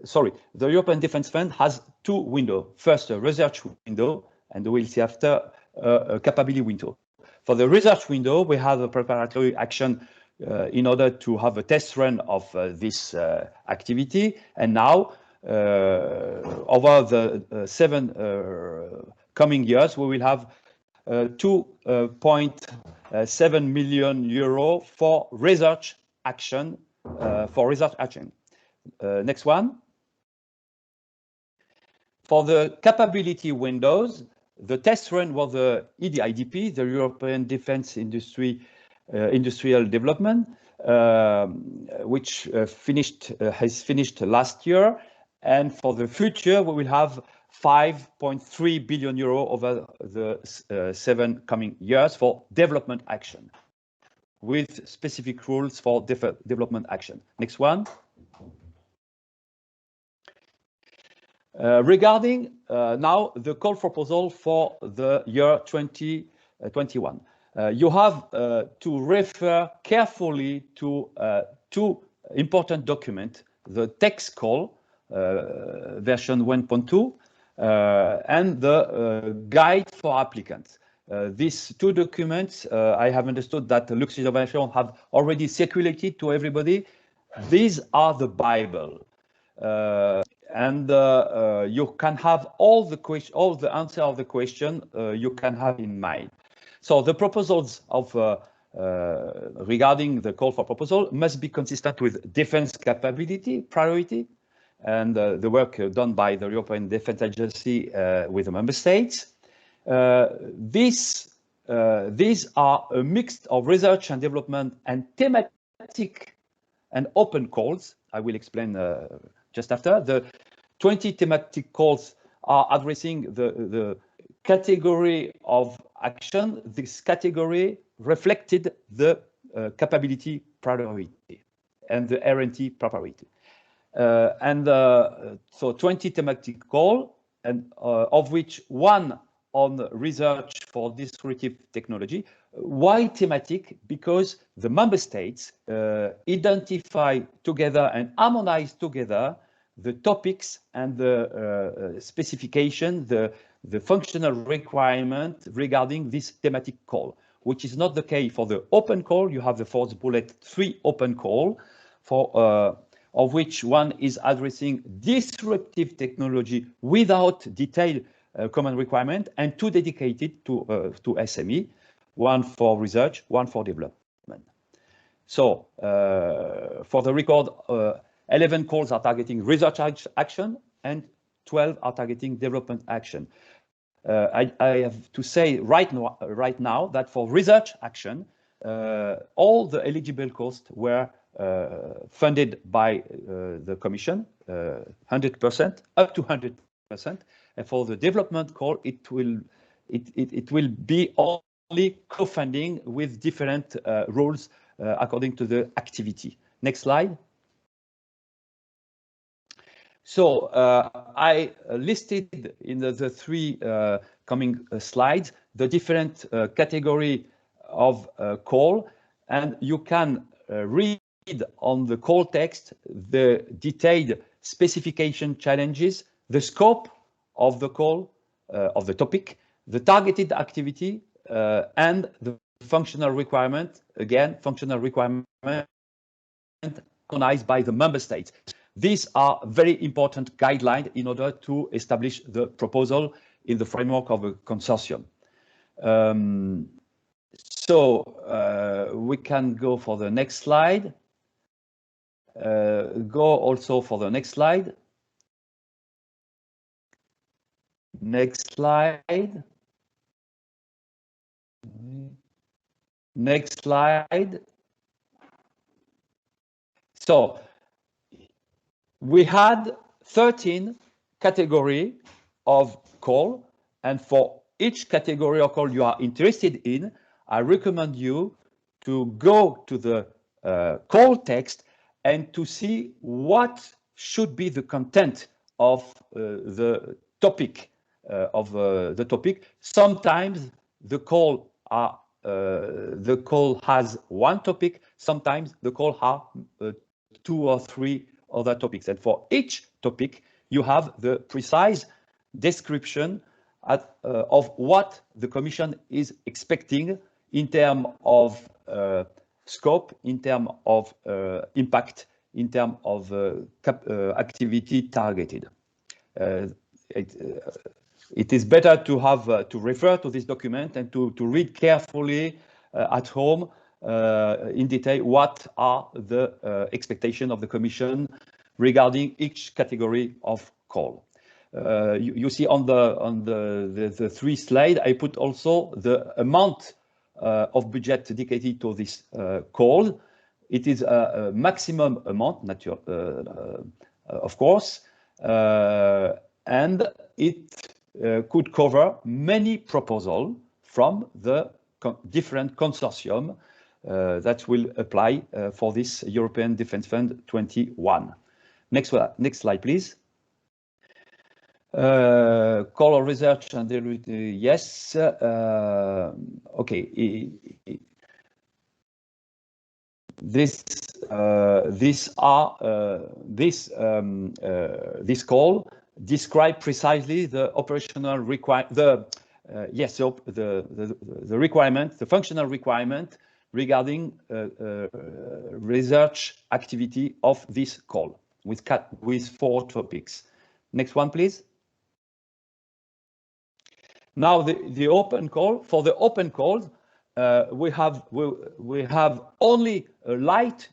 Sorry, the European Defence Fund has two windows. First, a research window, and we'll see after a capability window. For the research window, we have a preparatory action in order to have a test run of this activity. And now, over the 7 coming years, we will have 2.7 million euro for research action. Next one. For the capability windows, the test run was the EDIDP, the European Defence Industrial Development, which has finished last year. And for the future, we will have 5.3 billion euro over the 7 coming years for development action, with specific rules for development action. Next one. Regarding now the call for proposal for the year 2021, you have to refer carefully to 2 important documents: the text call version 1.2 and the guide for applicants. These 2 documents, I have understood that Luxinnovation have already circulated to everybody. These are the Bible. And you can have all the answer of the question you can have in mind. So the proposals of regarding the call for proposal must be consistent with defense capability priority and the work done by the European Defense Agency with the member states. These are a mix of research and development and thematic and open calls. I will explain just after. The 20 thematic calls are addressing the category of action. This category reflected the capability priority and the R&D priority. So 20 thematic call, and of which 1 on research for disruptive technology. Why thematic? Because the member states identify together and harmonize together the topics and the specification, the functional requirement regarding this thematic call, which is not the case for the open call. You have the 4th bullet, 3 open call, for of which 1 is addressing disruptive technology without detailed common requirement, and 2 dedicated to SME, 1 for research, 1 for development. So for the record, 11 calls are targeting research action and 12 are targeting development action. I have to say right now that for research action, all the eligible costs were funded by the Commission, 100%, up to 100%. And for the development call, it will be only co-funding with different rules according to the activity. Next slide. So I listed in the 3 coming slides the different category of call, and you can read on the call text the detailed specification challenges, the scope of the call, of the topic, the targeted activity, and the functional requirement, again, functional requirement recognized by the member states. These are very important guidelines in order to establish the proposal in the framework of a consortium. So we can go for the next slide. Go also for the next slide. Next slide. Next slide. So we had 13 categories of call, and for each category of call you are interested in, I recommend you to go to the call text and to see what should be the content of the topic. Sometimes the call has 1 topic. Sometimes the call has 2 or 3 other topics, and for each topic you have the precise description of what the Commission is expecting in terms of scope, in terms of impact, in terms of activity targeted. it is better to have to refer to this document and to read carefully at home in detail what are the expectations of the Commission regarding each category of call. You see on the three slides, I put also the amount of budget dedicated to this call. It is a maximum amount, of course, and it could cover many proposals from the different consortium that will apply for this European Defence Fund 21. Next slide, please. Call of research and yes. Okay. This call describe precisely the operational requirement, the requirement, the functional requirement regarding research activity of this call with 4 topics. Next one, please. Now the open call. For the open call, we have only a light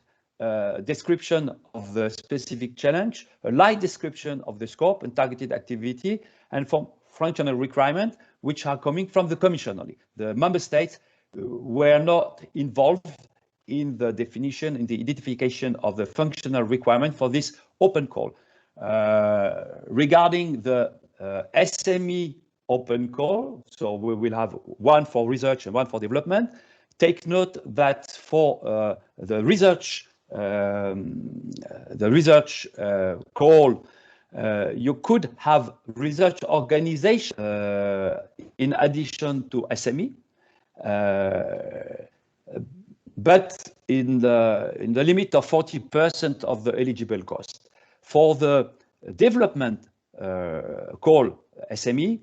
description of the specific challenge, a light description of the scope and targeted activity, and from functional requirement, which are coming from the Commission only. The member states were not involved in the definition, in the identification of the functional requirement for this open call. Regarding the SME open call, so we will have one for research and one for development. Take note that for the research call, you could have research organization in addition to SME, but in the limit of 40% of the eligible cost. For the development call SME,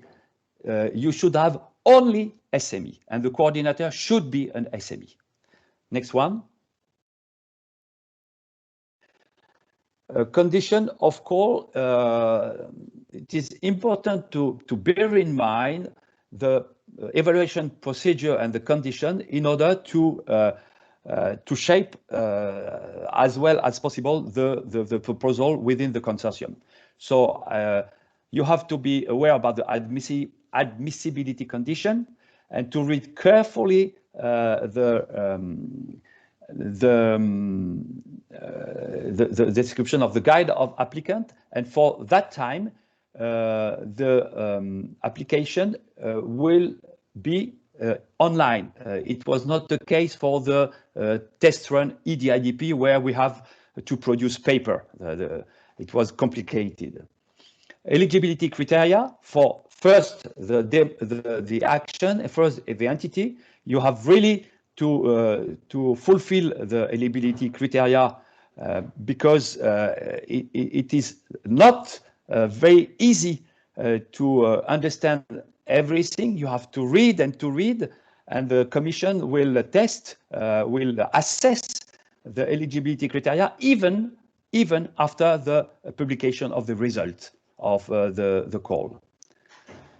you should have only SME, and the coordinator should be an SME. Next one. Condition of call. It is important to bear in mind the evaluation procedure and the condition in order to shape as well as possible the proposal within the consortium. So you have to be aware about the admissibility condition and to read carefully the description of the guide of applicant, and for that time the application will be online. It was not the case for the test run EDIDP, where we have to produce paper. It was complicated. Eligibility criteria for first the action, first the entity. You have really to fulfill the eligibility criteria because it is not very easy to understand everything. You have to read, and the Commission will will assess the eligibility criteria even after the publication of the result of the call.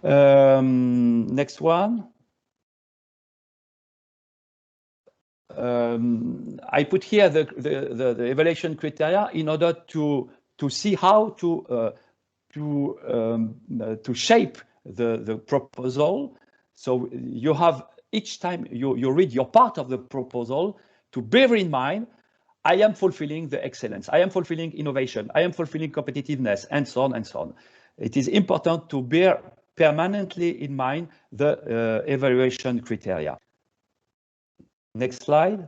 Next one. I put here the evaluation criteria in order to see how to shape the proposal. So you have, each time you read your part of the proposal, to bear in mind, I am fulfilling the excellence, I am fulfilling innovation, I am fulfilling competitiveness, and so on and so on. It is important to bear permanently in mind the evaluation criteria. Next slide.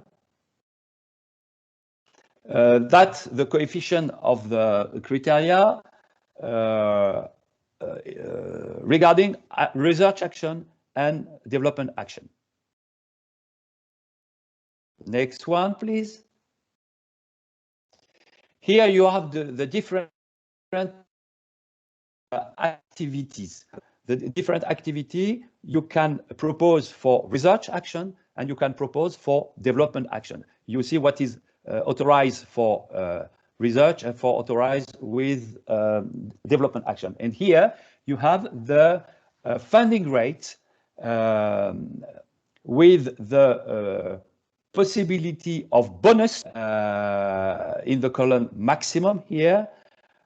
That's the coefficient of the criteria regarding research action and development action. Next one, please. Here you have the different activities. The different activity you can propose for research action and you can propose for development action. You see what is authorized for research and for authorized with development action. And here you have the funding rate with the possibility of bonus in the column maximum here,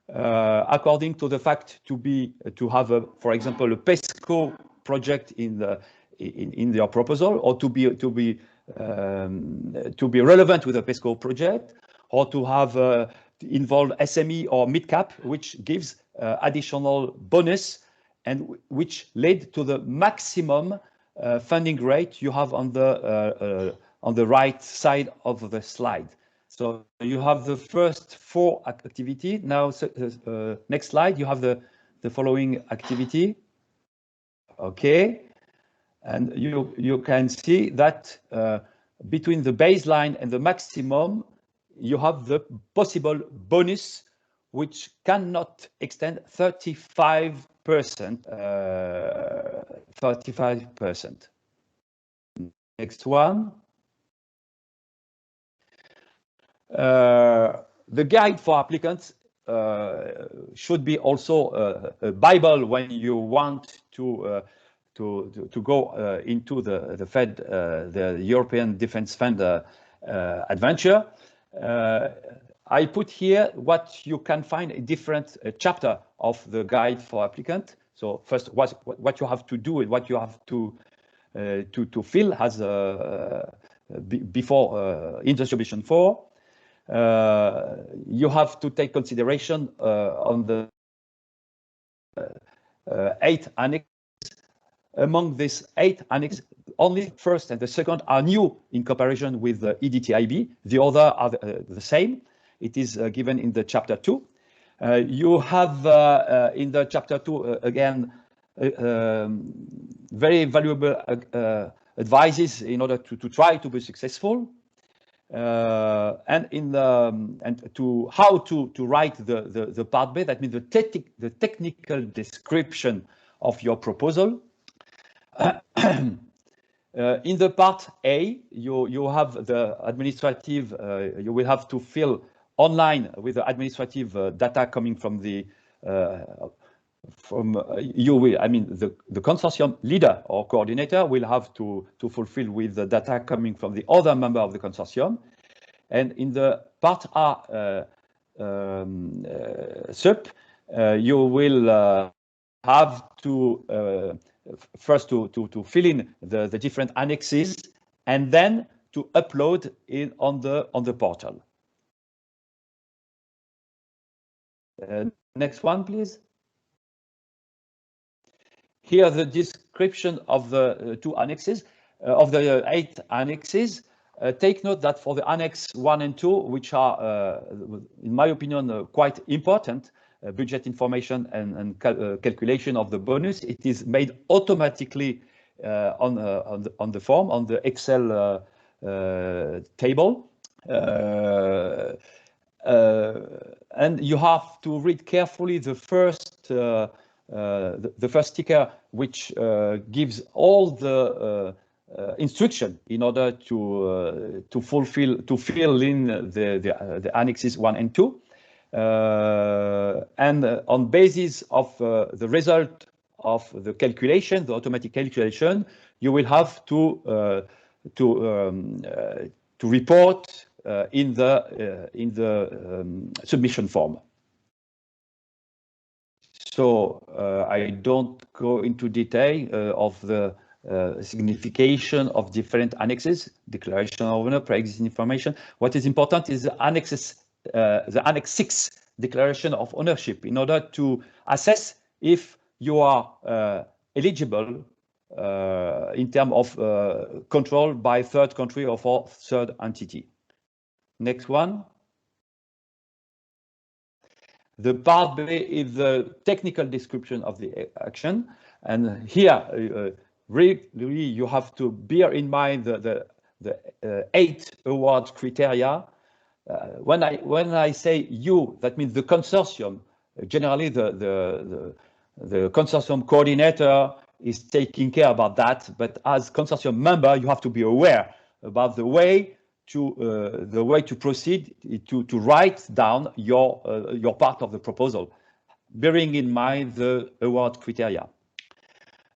according to the fact to have a, for example, a PESCO project in your proposal, or to be relevant with a PESCO project, or to have involve SME or mid-cap, which gives additional bonus and which led to the maximum funding rate you have on the right side of the slide. So you have the first 4 activity. Now, next slide, you have the following activity. Okay, and you can see that between the baseline and the maximum, you have the possible bonus, which cannot extend 35%. 35%. Next one. The guide for applicants should be also a Bible when you want to go into the Fed, the European Defence Fund adventure. I put here what you can find a different chapter of the guide for applicant. So first, what you have to do and what you have to fill as before in distribution 4. You have to take consideration on the 8 annexes. Among these 8 annexes, only first and the second are new in comparison with the EDTIB. The other are the same. It is given in the chapter 2. You have in the chapter 2 again very valuable advices in order to try to be successful, and to how to write the part B. That means the technical description of your proposal. In the part A, you have the administrative. You will have to fill online with the administrative data coming from the the consortium leader or coordinator will have to fulfill with the data coming from the other member of the consortium. And in the part A SUP, you will have to first to fill in the different annexes and then to upload it on the portal. Next one, please. Here, the description of the 2 annexes, of the 8 annexes. Take note that for the Annex 1 and 2, which are, in my opinion, quite important, budget information and calculation of the bonus, it is made automatically on the form, on the Excel table. And you have to read carefully the first sticker, which gives all the instruction in order to fill in the annexes 1 and 2, and on basis of the result of the calculation, the automatic calculation, you will have to report in the submission form. So I don't go into detail of the signification of different annexes, declaration of owner, pre-existing information. What is important is the annexes, the Annex 6, declaration of ownership, in order to assess if you are eligible in terms of control by third country or for third entity. Next one. The part B is the technical description of the action, and here really you have to bear in mind the 8 award criteria. When I say you, that means the consortium. Generally, the consortium coordinator is taking care about that, but as consortium member, you have to be aware about the way to proceed to write down your part of the proposal, bearing in mind the award criteria.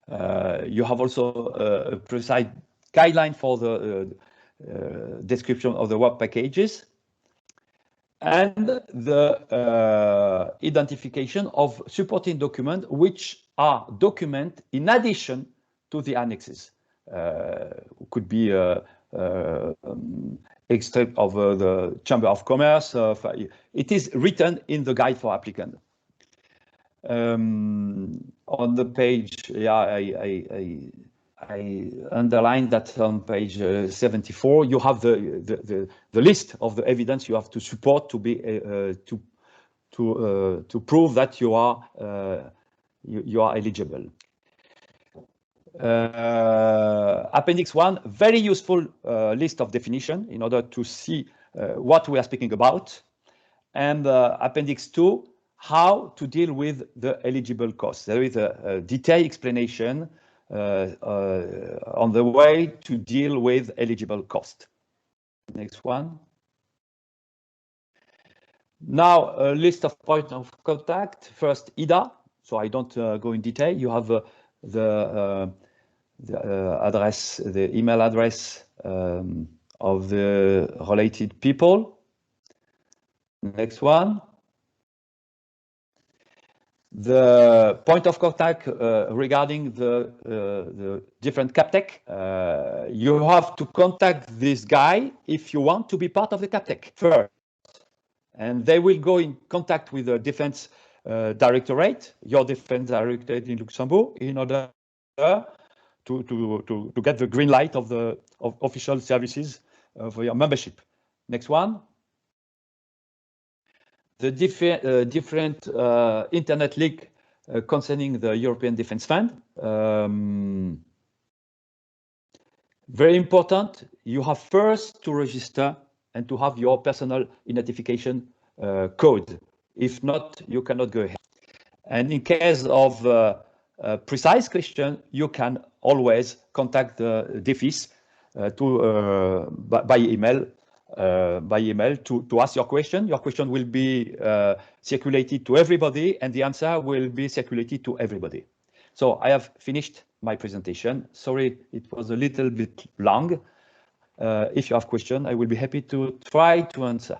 You have also a precise guideline for the description of the work packages and the identification of supporting documents, which are documents in addition to the annexes. Could be extract of the Chamber of Commerce. It is written in the guide for applicant. On the page, yeah, I underlined that on page 74, you have the list of the evidence you have to support to be to prove that you are eligible. Appendix 1, very useful list of definition in order to see what we are speaking about. And Appendix 2, how to deal with the eligible costs. There is a detailed explanation on the way to deal with eligible cost. Next one. Now, a list of points of contact. First, IDA. So I don't go in detail. You have the address, the email address of the related people. Next one. The point of contact regarding the different CAPTEC. You have to contact this guy if you want to be part of the CAPTEC first. And they will go in contact with the Defense Directorate, your Defense Directorate in Luxembourg, in order to get the green light of the official services for your membership. Next one. The different internet link concerning the European Defence Fund. Very important, you have first to register and to have your personal identification code. If not, you cannot go ahead. And in case of a precise question, you can always contact the DEFIS by email to ask your question. Your question will be circulated to everybody and the answer will be circulated to everybody. So I have finished my presentation. Sorry, it was a little bit long. If you have questions, I will be happy to try to answer.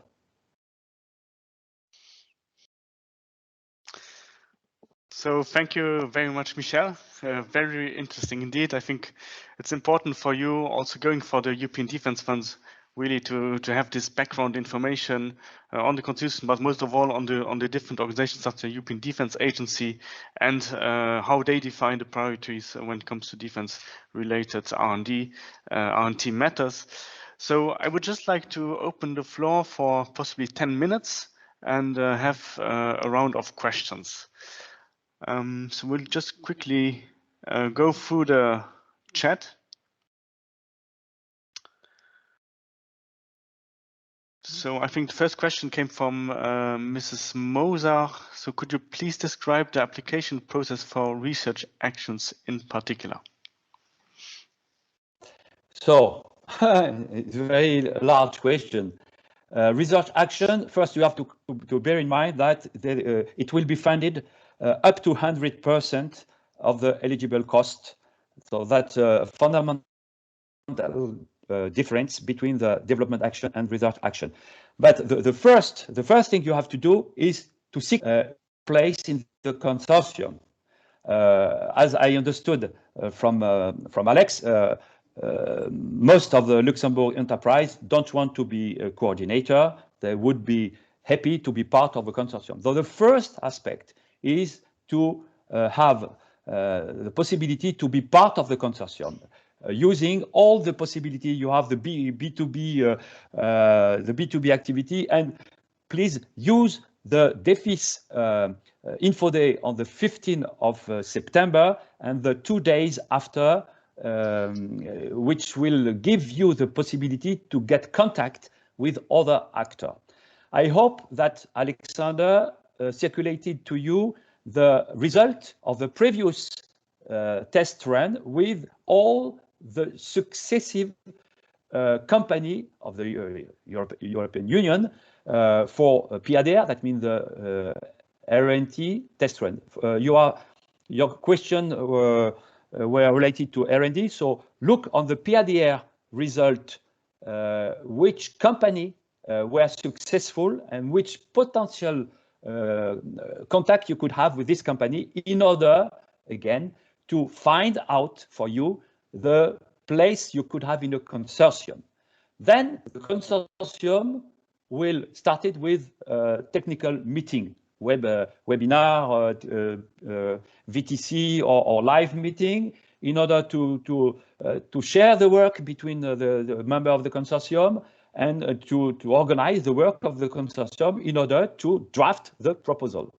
So thank you very much, Michel. Very interesting indeed. I think it's important for you also going for the European Defence Funds really to have this background information on the constitution, but most of all on the different organizations such as the European Defence Agency and how they define the priorities when it comes to defense-related R&D matters. So I would just like to open the floor for possibly 10 minutes and have a round of questions. So we'll just quickly go through the chat. So I think the first question came from Mrs. Moser. So could you please describe the application process for research actions in particular?
So it's a very large question. Research action, first you have to bear in mind that it will be funded up to 100% of the eligible cost. So that's a fundamental difference between the development action and research action. But the first thing you have to do is to seek a place in the consortium. As I understood from Alex, most of the Luxembourg enterprise don't want to be a coordinator. They would be happy to be part of the consortium. So the first aspect is to have the possibility to be part of the consortium. Using all the possibility you have, the B2B activity, and please use the DEFIS Info Day on the 15th of September and the 2 days after, which will give you the possibility to get contact with other actors. I hope that Alexander circulated to you the result of the previous test run with all the successive company of the European Union for PADR, that means the RNT test run. Your question were related to R&D. So look on the PADR result, which company were successful and which potential contact you could have with this company in order, again, to find out for you the place you could have in a consortium. Then the consortium will start it with a technical meeting, webinar, VTC or live meeting, in order to share the work between the member of the consortium and to organize the work of the consortium in order to draft the proposal.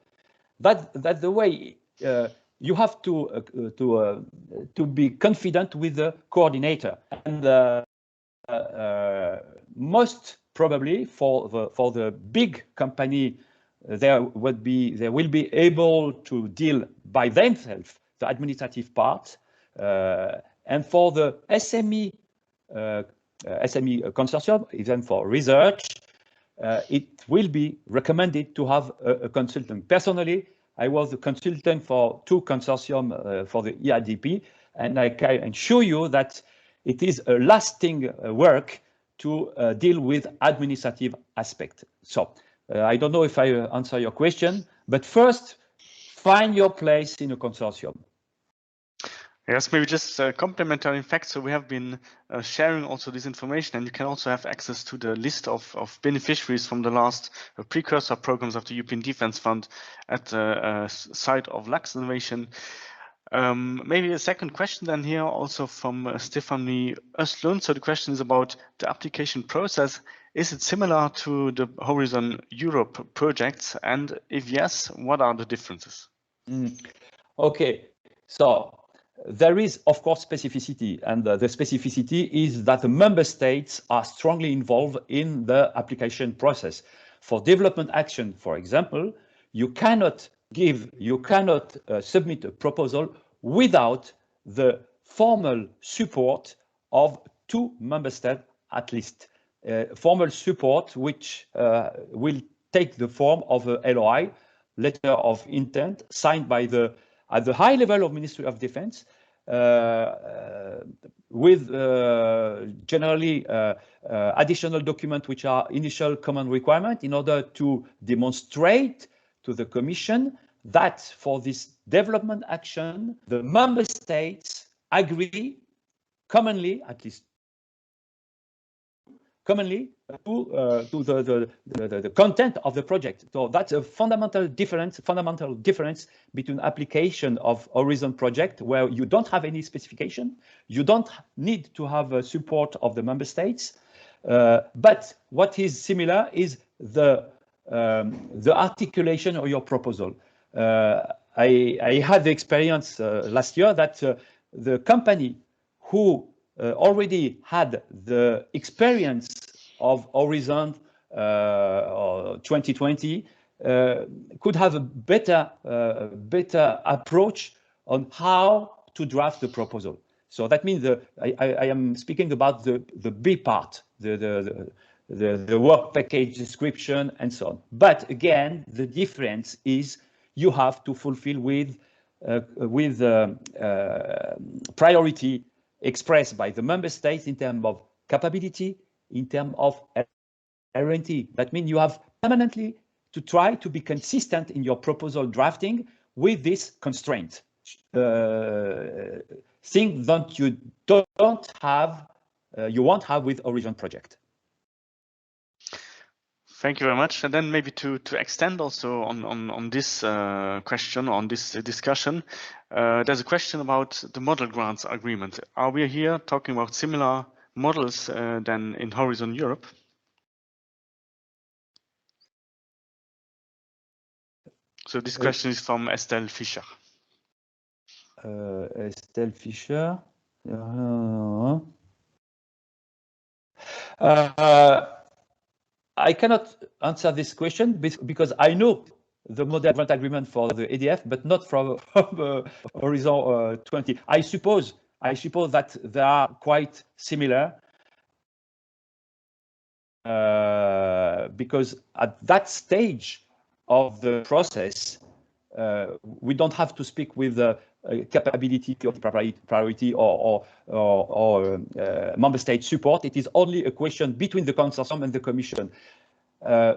That's the way you have to be confident with the coordinator. And most probably for the big company, they will be able to deal by themselves the administrative part, and for the SME consortium, even for research, it will be recommended to have a consultant. Personally, I was a consultant for 2 consortium for the EADP, and I can assure you that it is a lasting work to deal with administrative aspect. So I don't know if I answer your question, but first, find your place in a consortium.
Yes, maybe just complementary. In fact, so we have been sharing also this information, and you can also have access to the list of beneficiaries from the last precursor programs of the European Defence Fund at the site of Luxinnovation. Maybe a second question then here also from Stephanie Östlund. So the question is about the application process. Is it similar to the Horizon Europe projects? And if yes, what are the differences?
Okay, so there is, of course, specificity, and the specificity is that the member states are strongly involved in the application process. For development action, for example, you cannot submit a proposal without the formal support of 2 member states at least. Formal support which will take the form of a LOI, letter of intent, signed by at the high level of Ministry of Defense, with generally additional documents which are initial common requirement in order to demonstrate to the Commission that for this development action, the member states agree commonly, at least commonly, to the content of the project. So that's a fundamental difference between application of Horizon project, where you don't have any specification, you don't need to have support of the member states. But what is similar is the articulation of your proposal. I had the experience last year that the company who already had the experience of Horizon 2020 could have a better approach on how to draft the proposal. So that means I am speaking about the B part, the work package description and so on. But again, the difference is you have to fulfill with priority expressed by the member states in terms of capability, in terms of R&D. That means you have permanently to try to be consistent in your proposal drafting with this constraint. Thing that you don't have, you won't have with Horizon project.
Thank you very much. And then maybe to extend also on this question, on this discussion, there's a question about the model grants agreement. Are we here talking about similar models than in Horizon Europe? So this question is from Estelle Fischer.
Estelle Fischer. I cannot answer this question because I know the model grant agreement for the EDF, but not from Horizon 20. I suppose that they are quite similar because at that stage of the process, we don't have to speak with capability of priority or member state support. It is only a question between the consortium and the Commission.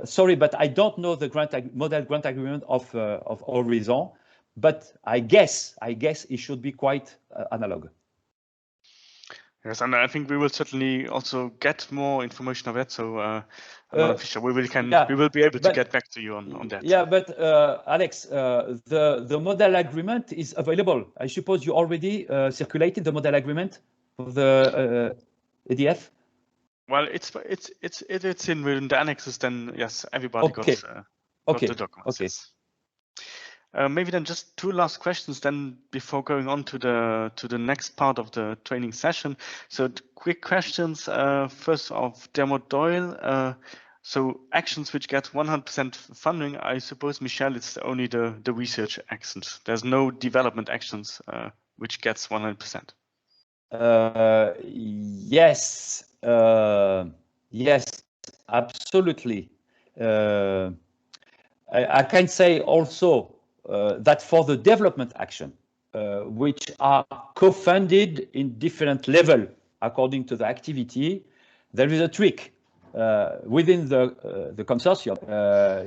Sorry, but I don't know the model grant agreement of Horizon, but I guess it should be quite analog.
Yes, and I think we will certainly also get more information of that. So, Madam Fischer, we will be able to get back to you on that.
Yeah, but Alex, the model agreement is available. I suppose you already circulated the model agreement for the EDF.
Well, it's in within the annexes. Then yes, everybody got the documents.
Okay.
Yes. Maybe then just two last questions then before going on to the next part of the training session. So quick questions. First of Dermot Doyle. So actions which get 100% funding, I suppose, Michel, it's only the research actions. There's no development actions which gets 100%.
Yes. Yes, absolutely. I can say also that for the development action, which are co-funded in different level according to the activity, there is a trick within the consortium.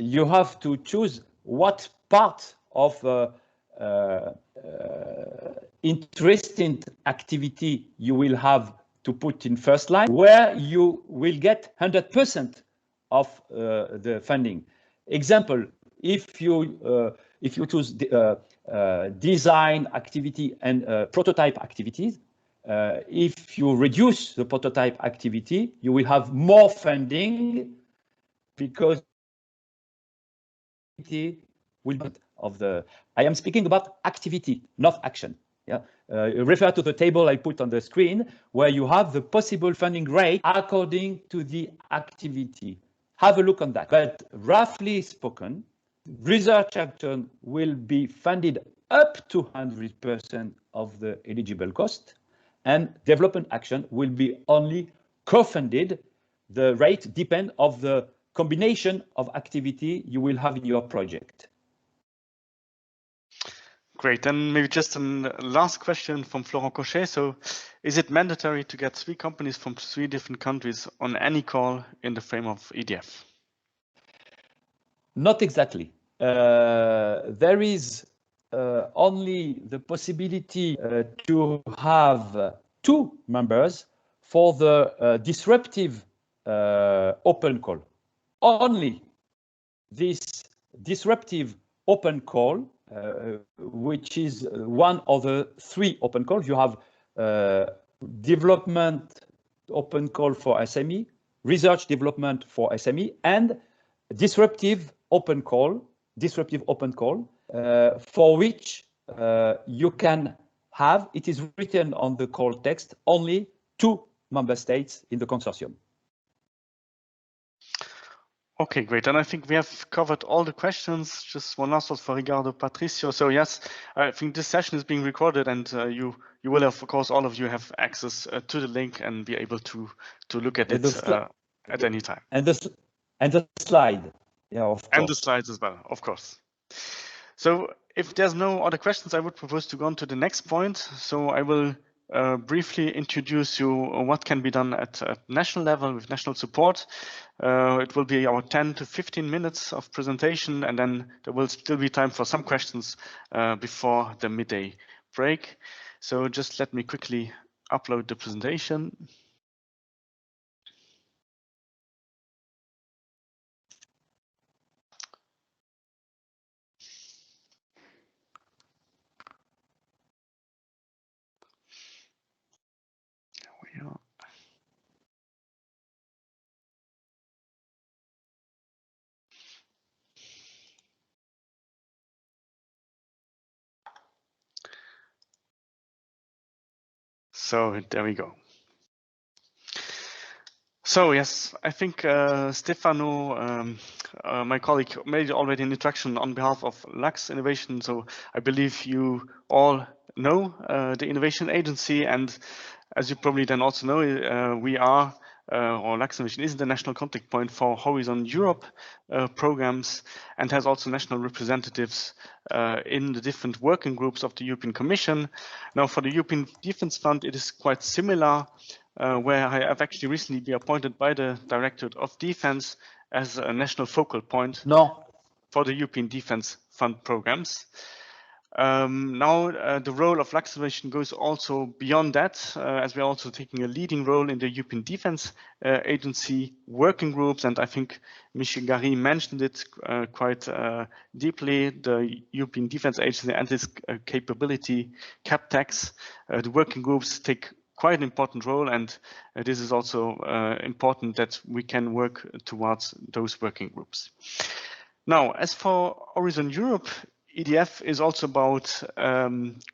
You have to choose what part of interesting activity you will have to put in first line, where you will get 100% of the funding. Example, if you choose design activity and prototype activities, if you reduce the prototype activity, you will have more funding because will be of the. I am speaking about activity, not action. Yeah, refer to the table I put on the screen where you have the possible funding rate according to the activity. Have a look on that. But roughly spoken, research action will be funded up to 100% of the eligible cost, and development action will be only co-funded. The rate depends on the combination of activity you will have in your project.
Great. Then maybe just a last question from Florent Cochet. So is it mandatory to get 3 companies from 3 different countries on any call in the frame of EDF?
Not exactly. There is only the possibility to have 2 members for the disruptive open call. Only this disruptive open call, which is one of the 3 open calls. You have development open call for SME, research development for SME, and disruptive open call, for which you can have, it is written on the call text, only 2 member states in the consortium.
Okay, great. And I think we have covered all the questions. Just one last one for Ricardo Patricio. So yes, I think this session is being recorded, and you will have, of course, all of you have access to the link and be able to look at it at any time.
And the slide. Yeah, of course.
And the slides as well, of course. So if there's no other questions, I would propose to go on to the next point. So I will briefly introduce you what can be done at national level with national support. It will be our 10 to 15 minutes of presentation, and then there will still be time for some questions before the midday break. So just let me quickly upload the presentation. There we are. So there we go. So yes, I think Stefano, my colleague, made already an introduction on behalf of Luxinnovation. So I believe you all know the innovation agency, and as you probably then also know, we are or Luxinnovation is the national contact point for Horizon Europe programs, and has also national representatives in the different working groups of the European Commission. Now, for the European Defence Fund, it is quite similar, where I have actually recently been appointed by the Directorate of Defence as a national focal point for the European Defence Fund programs. Now, the role of Luxinnovation goes also beyond that, as we're also taking a leading role in the European Defence Agency working groups, and I think Michel Gary mentioned it quite deeply, the European Defence Agency and its capability, CAPTEX. The working groups take quite an important role, and this is also important that we can work towards those working groups. Now, as for Horizon Europe, EDF is also about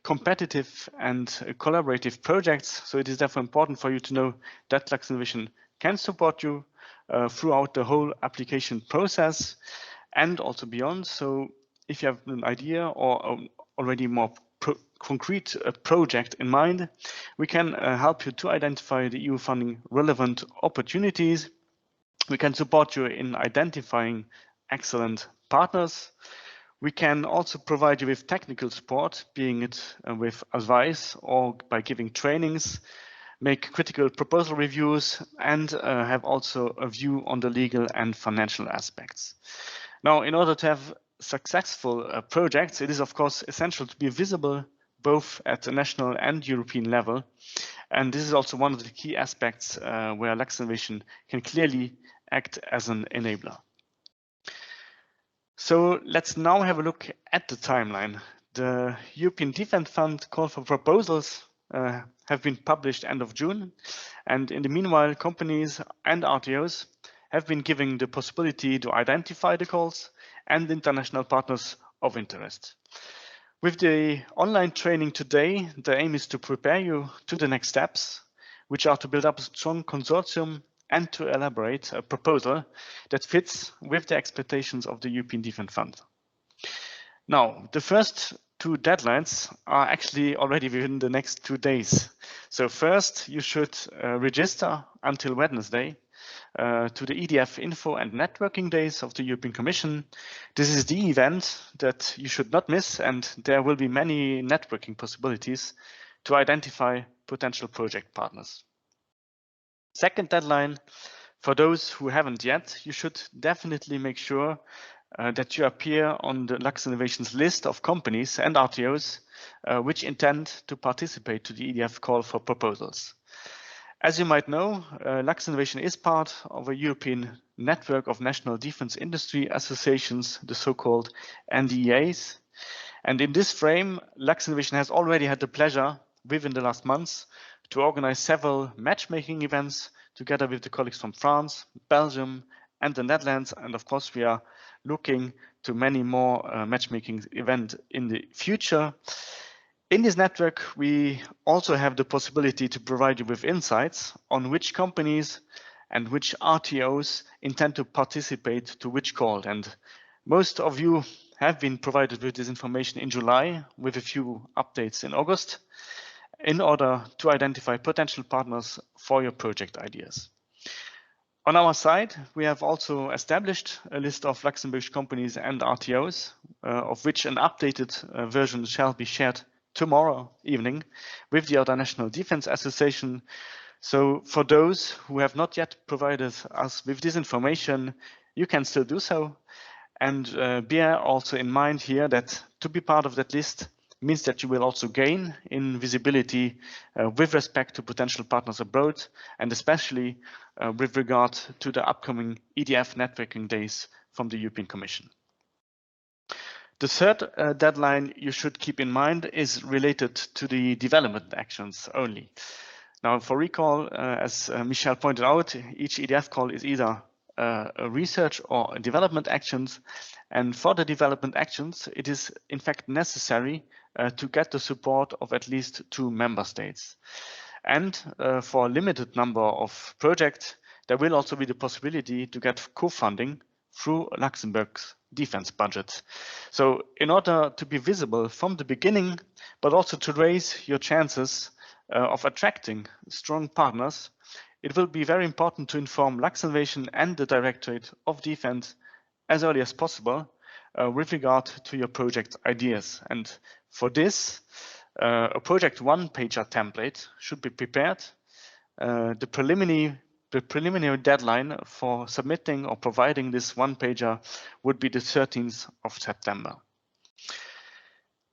competitive and collaborative projects. So it is therefore important for you to know that Luxinnovation can support you throughout the whole application process and also beyond. So if you have an idea or already more concrete project in mind, we can help you to identify the EU funding relevant opportunities. We can support you in identifying excellent partners. We can also provide you with technical support, being it with advice or by giving trainings, make critical proposal reviews, and have also a view on the legal and financial aspects. Now, in order to have successful projects, it is of course essential to be visible both at the national and European level. And this is also one of the key aspects where Luxinnovation can clearly act as an enabler. So let's now have a look at the timeline. The European Defence Fund call for proposals have been published end of June. And in the meanwhile, companies and RTOs have been given the possibility to identify the calls and international partners of interest. With the online training today, the aim is to prepare you to the next steps, which are to build up a strong consortium and to elaborate a proposal that fits with the expectations of the European Defence Fund. Now, the first two deadlines are actually already within the next 2 days. So first, you should register until Wednesday to the EDF Info and Networking Days of the European Commission. This is the event that you should not miss, and there will be many networking possibilities to identify potential project partners. Second deadline, for those who haven't yet, you should definitely make sure that you appear on the Luxinnovation's list of companies and RTOs which intend to participate to the EDF call for proposals. As you might know, Luxinnovation is part of a European network of national defense industry associations, the so-called NDEAs. And in this frame, Luxinnovation has already had the pleasure within the last months to organize several matchmaking events together with the colleagues from France, Belgium, and the Netherlands. And of course, we are looking to many more matchmaking events in the future. In this network, we also have the possibility to provide you with insights on which companies and which RTOs intend to participate to which call. And most of you have been provided with this information in July, with a few updates in August, in order to identify potential partners for your project ideas. On our side, we have also established a list of Luxembourgish companies and RTOs, of which an updated version shall be shared tomorrow evening with the other National Defense Association. So for those who have not yet provided us with this information, you can still do so. And bear also in mind here that to be part of that list means that you will also gain in visibility with respect to potential partners abroad, and especially with regard to the upcoming EDF networking days from the European Commission. The third deadline you should keep in mind is related to the development actions only. Now, for recall, as Michel pointed out, each EDF call is either a research or a development actions. And for the development actions, it is in fact necessary to get the support of at least 2 member states. And for a limited number of projects, there will also be the possibility to get co-funding through Luxembourg's defense budget. So in order to be visible from the beginning, but also to raise your chances of attracting strong partners, it will be very important to inform Luxinnovation and the Directorate of Defense as early as possible with regard to your project ideas. And for this, a project one-pager template should be prepared. The preliminary deadline for submitting or providing this one-pager would be the 13th of September.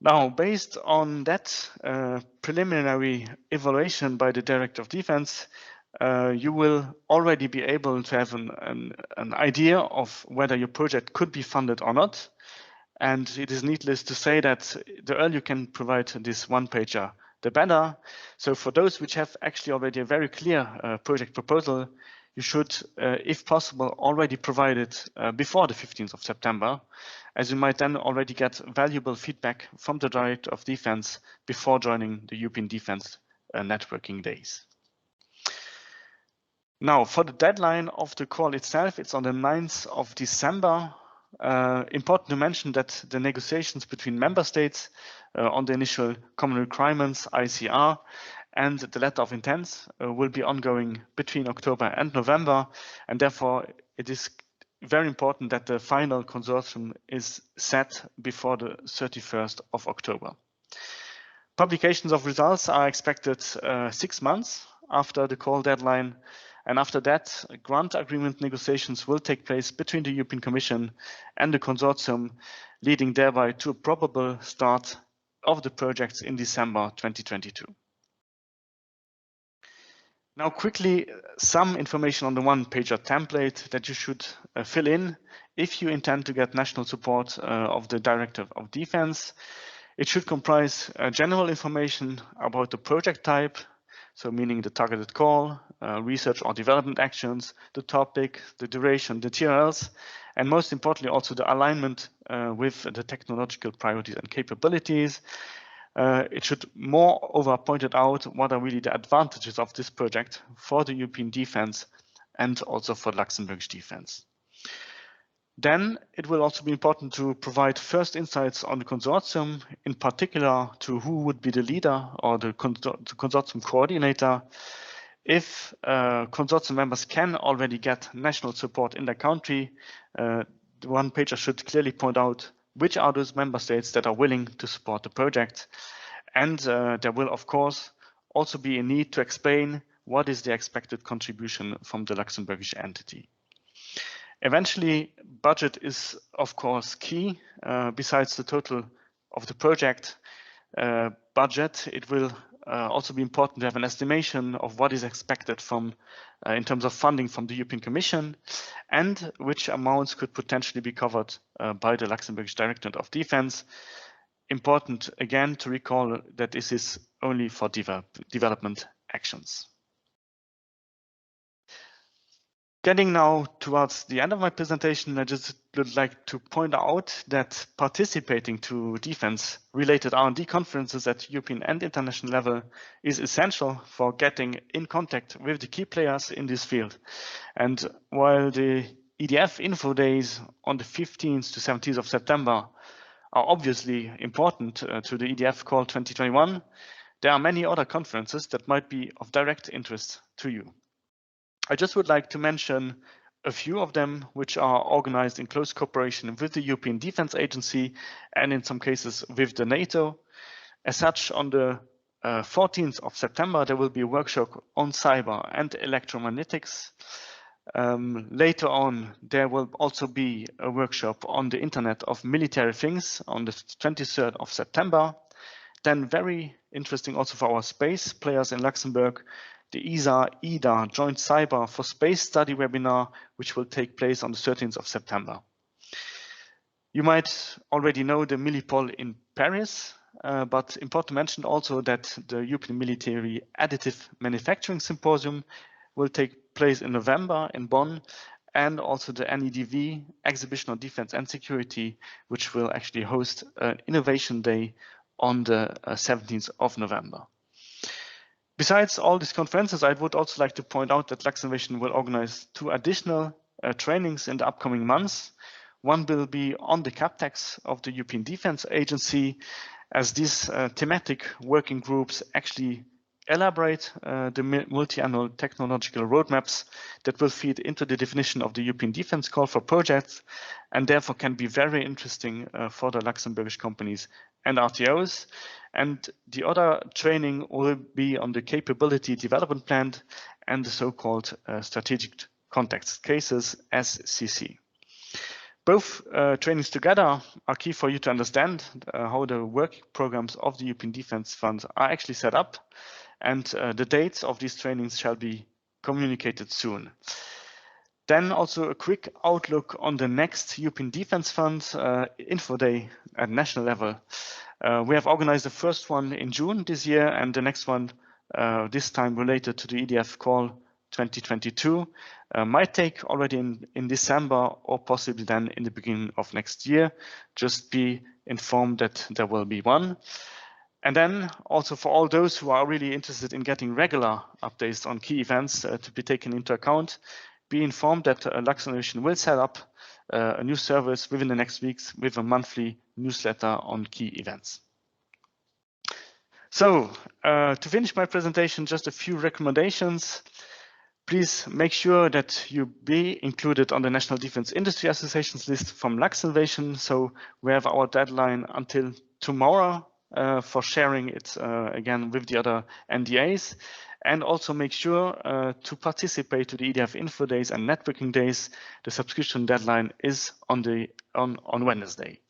Now, based on that preliminary evaluation by the Director of Defense, you will already be able to have an idea of whether your project could be funded or not. And it is needless to say that the earlier you can provide this one-pager, the better. So for those which have actually already a very clear project proposal, you should, if possible, already provide it before the 15th of September, as you might then already get valuable feedback from the Director of Defense before joining the European Defense networking days. Now, for the deadline of the call itself, it's on the 9th of December. Important to mention that the negotiations between member states on the initial common requirements, ICR, and the letter of intent will be ongoing between October and November, and therefore it is very important that the final consortium is set before the 31st of October. Publications of results are expected 6 months after the call deadline, and after that, grant agreement negotiations will take place between the European Commission and the consortium, leading thereby to a probable start of the projects in December 2022. Now, quickly, some information on the one-pager template that you should fill in if you intend to get national support of the Director of Defense. It should comprise general information about the project type, so meaning the targeted call, research or development actions, the topic, the duration, the TRLs, and most importantly also the alignment with the technological priorities and capabilities. It should moreover point out what are really the advantages of this project for the European defense and also for Luxembourg's defense. Then it will also be important to provide first insights on the consortium, in particular to who would be the leader or the consortium coordinator. If consortium members can already get national support in their country, the one pager should clearly point out which are those member states that are willing to support the project. And there will, of course, also be a need to explain what is the expected contribution from the Luxembourgish entity. Eventually, budget is, of course, key. Besides the total of the project budget, it will also be important to have an estimation of what is expected from, in terms of funding from the European Commission, and which amounts could potentially be covered by the Luxembourgish Directorate of Defense. Important, again, to recall that this is only for development actions. Getting now towards the end of my presentation, I just would like to point out that participating to defense-related R&D conferences at European and international level is essential for getting in contact with the key players in this field. And while the EDF Info days on the 15th to 17th of September are obviously important to the EDF Call 2021, there are many other conferences that might be of direct interest to you. I just would like to mention a few of them which are organized in close cooperation with the European Defense Agency and in some cases with the NATO. As such, on the 14th of September, there will be a workshop on cyber and electromagnetics. Later on, there will also be a workshop on the Internet of Military Things on the 23rd of September. Then very interesting also for our space players in Luxembourg, the ESA-EDA Joint Cyber for Space Study webinar, which will take place on the 13th of September. You might already know the Milipol in Paris, but important to mention also that the European Military Additive Manufacturing Symposium will take place in November in Bonn, and also the NEDV Exhibition on Defense and Security, which will actually host an Innovation Day on the 17th of November. Besides all these conferences, I would also like to point out that Luxinnovation will organize 2 additional trainings in the upcoming months. One will be on the CapTex of the European Defense Agency, as these thematic working groups actually elaborate the multi-annual technological roadmaps that will feed into the definition of the European defense call for projects, and therefore can be very interesting for the Luxembourgish companies and RTOs. And the other training will be on the capability development plan and the so-called strategic context cases, SCC. Both trainings together are key for you to understand how the work programs of the European Defence Fund are actually set up, and the dates of these trainings shall be communicated soon. Then also a quick outlook on the next European Defence Fund Info Day at national level. We have organized the first one in June this year, and the next one this time related to the EDF call 2022 might take already in December or possibly then in the beginning of next year. Just be informed that there will be one. And then also for all those who are really interested in getting regular updates on key events to be taken into account, be informed that Luxinnovation will set up a new service within the next weeks with a monthly newsletter on key events. So to finish my presentation, just a few recommendations. Please make sure that you be included on the National Defense Industry Associations list from Luxinnovation. So we have our deadline until tomorrow for sharing it again with the other NDAs. And also make sure to participate to the EDF Info Days and Networking Days. The subscription deadline is on Wednesday.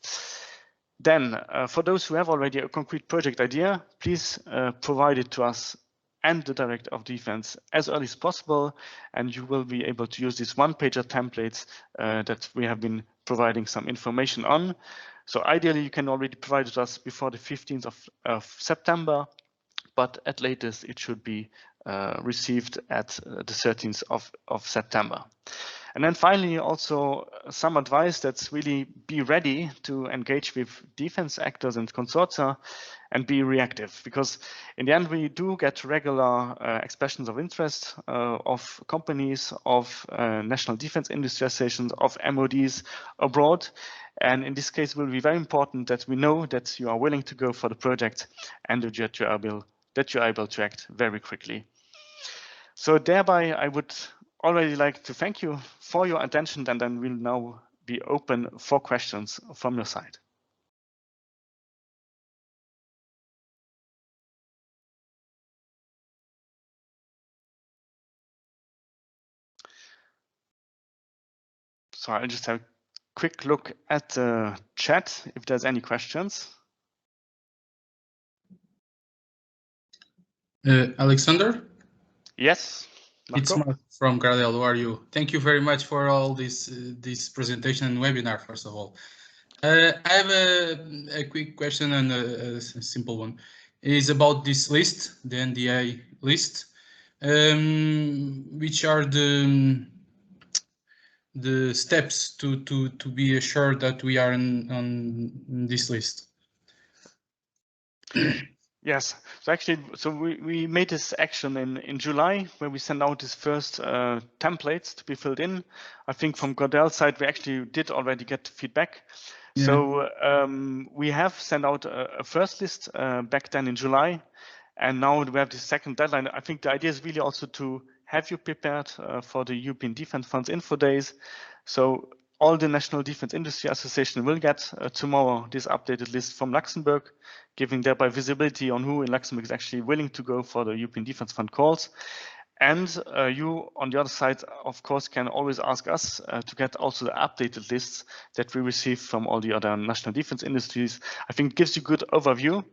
Then, for those who have already a concrete project idea, please provide it to us and the Director of Defense as early as possible, and you will be able to use these one-pager templates that we have been providing some information on. So ideally, you can already provide it to us before the 15th of September, but at latest, it should be received at the 13th of September. And then finally, also some advice that's really be ready to engage with defense actors and consortia and be reactive, because in the end, we do get regular expressions of interest of companies, of national defense industry associations, of MODs abroad. And in this case, it will be very important that we know that you are willing to go for the project and that you're able to act very quickly. So thereby, I would already like to thank you for your attention, and then we'll now be open for questions from your side. So I'll just have a quick look at the chat if there's any questions.
Alexander?
Yes. Marco?
It's Mark from Gardel. How are you? Thank you very much for all this presentation and webinar, first of all. I have a quick question and a simple one. It's about this list, the NDA list. Which are the steps to be assured that we are on this list?
Yes, so actually, we made this action in July, where we sent out this first templates to be filled in. I think from Gardel's side, we actually did already get feedback. Yeah. So we have sent out a first list back then in July, and now we have the second deadline. I think the idea is really also to have you prepared for the European Defence Funds Info Days. So all the National Defence Industry Association will get tomorrow this updated list from Luxembourg, giving thereby visibility on who in Luxembourg is actually willing to go for the European Defence Fund calls. And you, on the other side, of course, can always ask us to get also the updated lists that we receive from all the other national defense industries. I think it gives you a good overview.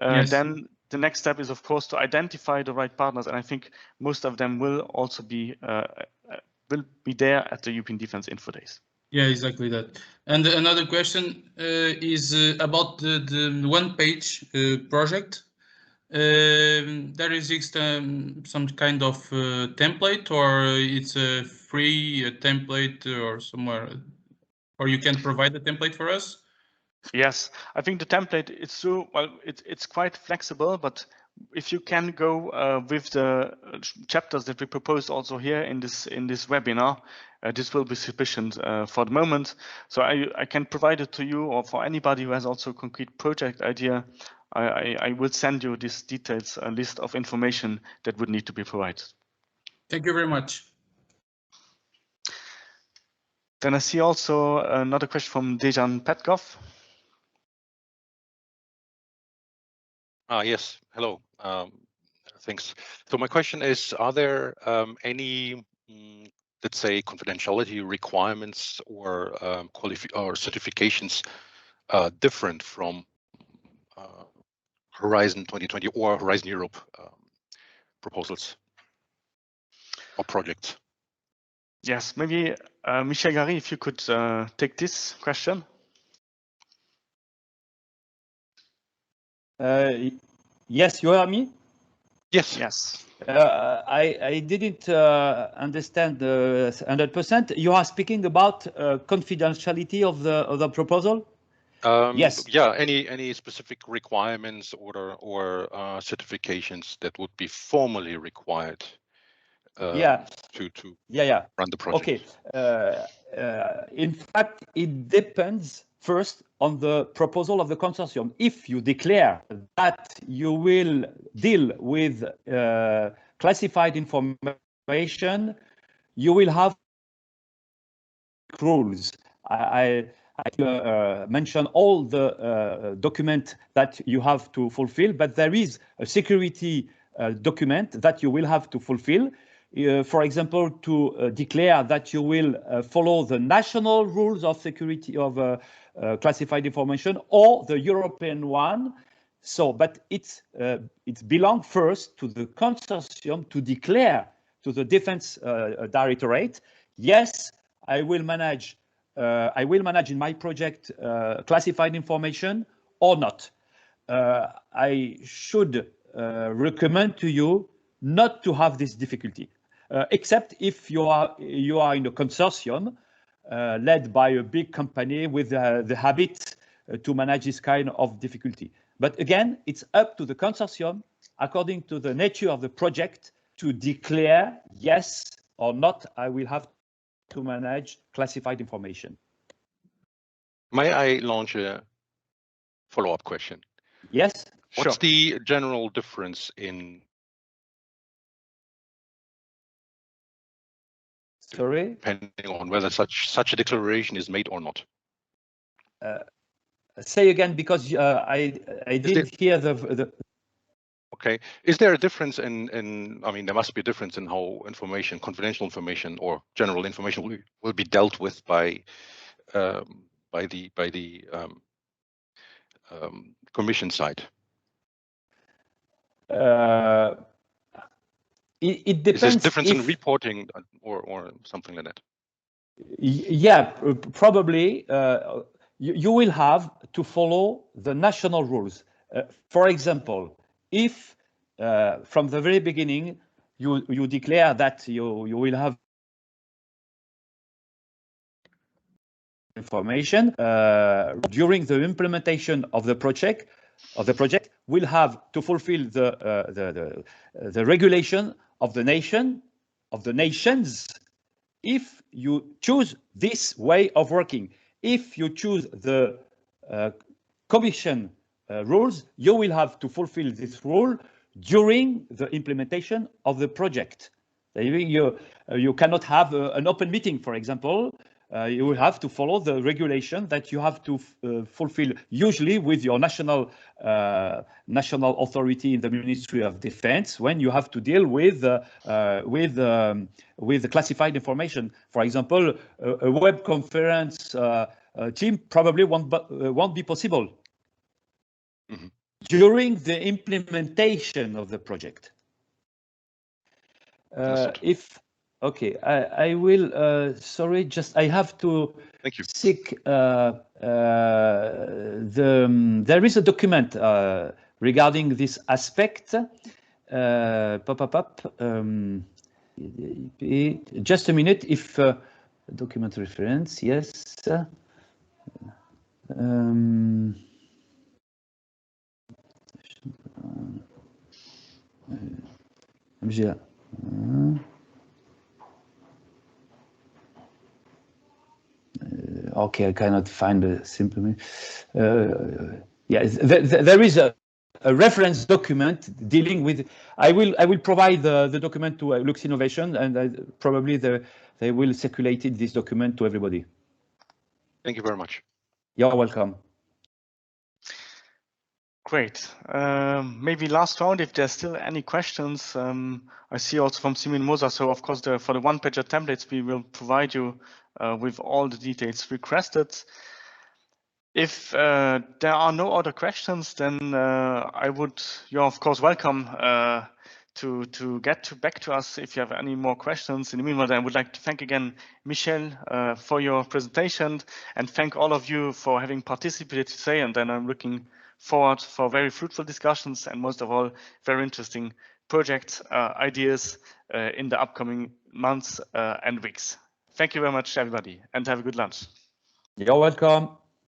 Yes. Then the next step is, of course, to identify the right partners. And I think most of them will also be there at the European Defence Info Days.
Yeah, exactly that. And another question is about the one-page project. There exists some kind of template, or it's a free template or somewhere, or you can provide a template for us?
Yes, I think the template is so well. It's quite flexible, but if you can go with the chapters that we proposed also here in this webinar, this will be sufficient for the moment. So I can provide it to you, or for anybody who has also a concrete project idea. I will send you this details, a list of information that would need to be provided.
Thank you very much.
Then I see also another question from Dejan Petkov.
Yes, hello. Thanks. So my question is, are there any, let's say, confidentiality requirements or certifications different from Horizon 2020 or Horizon Europe proposals or projects?
Yes, maybe Michel Gary, if you could take this question.
Yes, you hear me?
Yes.
Yes.
I didn't understand 100%. You are speaking about confidentiality of the proposal? Yes.
Yeah. Any specific requirements or certifications that would be formally required?
Yeah.
To
Yeah.
run the project.
Okay. In fact, it depends first on the proposal of the consortium. If you declare that you will deal with classified information, you will have rules. I mention all the documents that you have to fulfill, but there is a security document that you will have to fulfill. For example, to declare that you will follow the national rules of security of classified information or the European one. So, but it belongs first to the consortium to declare to the Defense Directorate, yes, I will manage in my project classified information or not. I should recommend to you not to have this difficulty, except if you are in a consortium led by a big company with the habit to manage this kind of difficulty. But again, it's up to the consortium, according to the nature of the project, to declare yes or not, I will have to manage classified information.
May I launch a follow-up question?
Yes.
What's the general difference in?
Sorry?
Depending on whether such a declaration is made or not.
Say again, because I didn't hear the.
Okay. Is there a difference in? I mean, there must be a difference in how information, confidential information, or general information will be dealt with by the Commission side.
It depends.
Is there a difference in reporting or something like that?
Yeah, probably. You will have to follow the national rules. For example, if from the very beginning you declare that you will have information during the implementation of the project, will have to fulfill the regulation of the nations. If you choose this way of working, if you choose the Commission rules, you will have to fulfill this rule during the implementation of the project. You cannot have an open meeting, for example. You will have to follow the regulation that you have to fulfill, usually with your national authority in the Ministry of Defense, when you have to deal with the classified information. For example, a web conference team probably won't be possible during the implementation of the project. Okay, I will, sorry, just I have to seek, there is a document regarding this aspect. Just a minute, if document reference, yes. Okay, I cannot find a simple. Yeah, there is a a reference document dealing with. I will provide the document to Luxinnovation, and probably they will circulate this document to everybody.
Thank you very much.
You're welcome.
Great. Maybe last round, if there's still any questions. I see also from Simin Moser. So of course, for the one-pager templates, we will provide you with all the details requested. If there are no other questions, then you're of course welcome to get back to us if you have any more questions. In the meanwhile, I would like to thank again Michel for your presentation, and thank all of you for having participated today. And then I'm looking forward for very fruitful discussions, and most of all, very interesting project ideas in the upcoming months and weeks. Thank you very much, everybody, and have a good lunch.
You're welcome.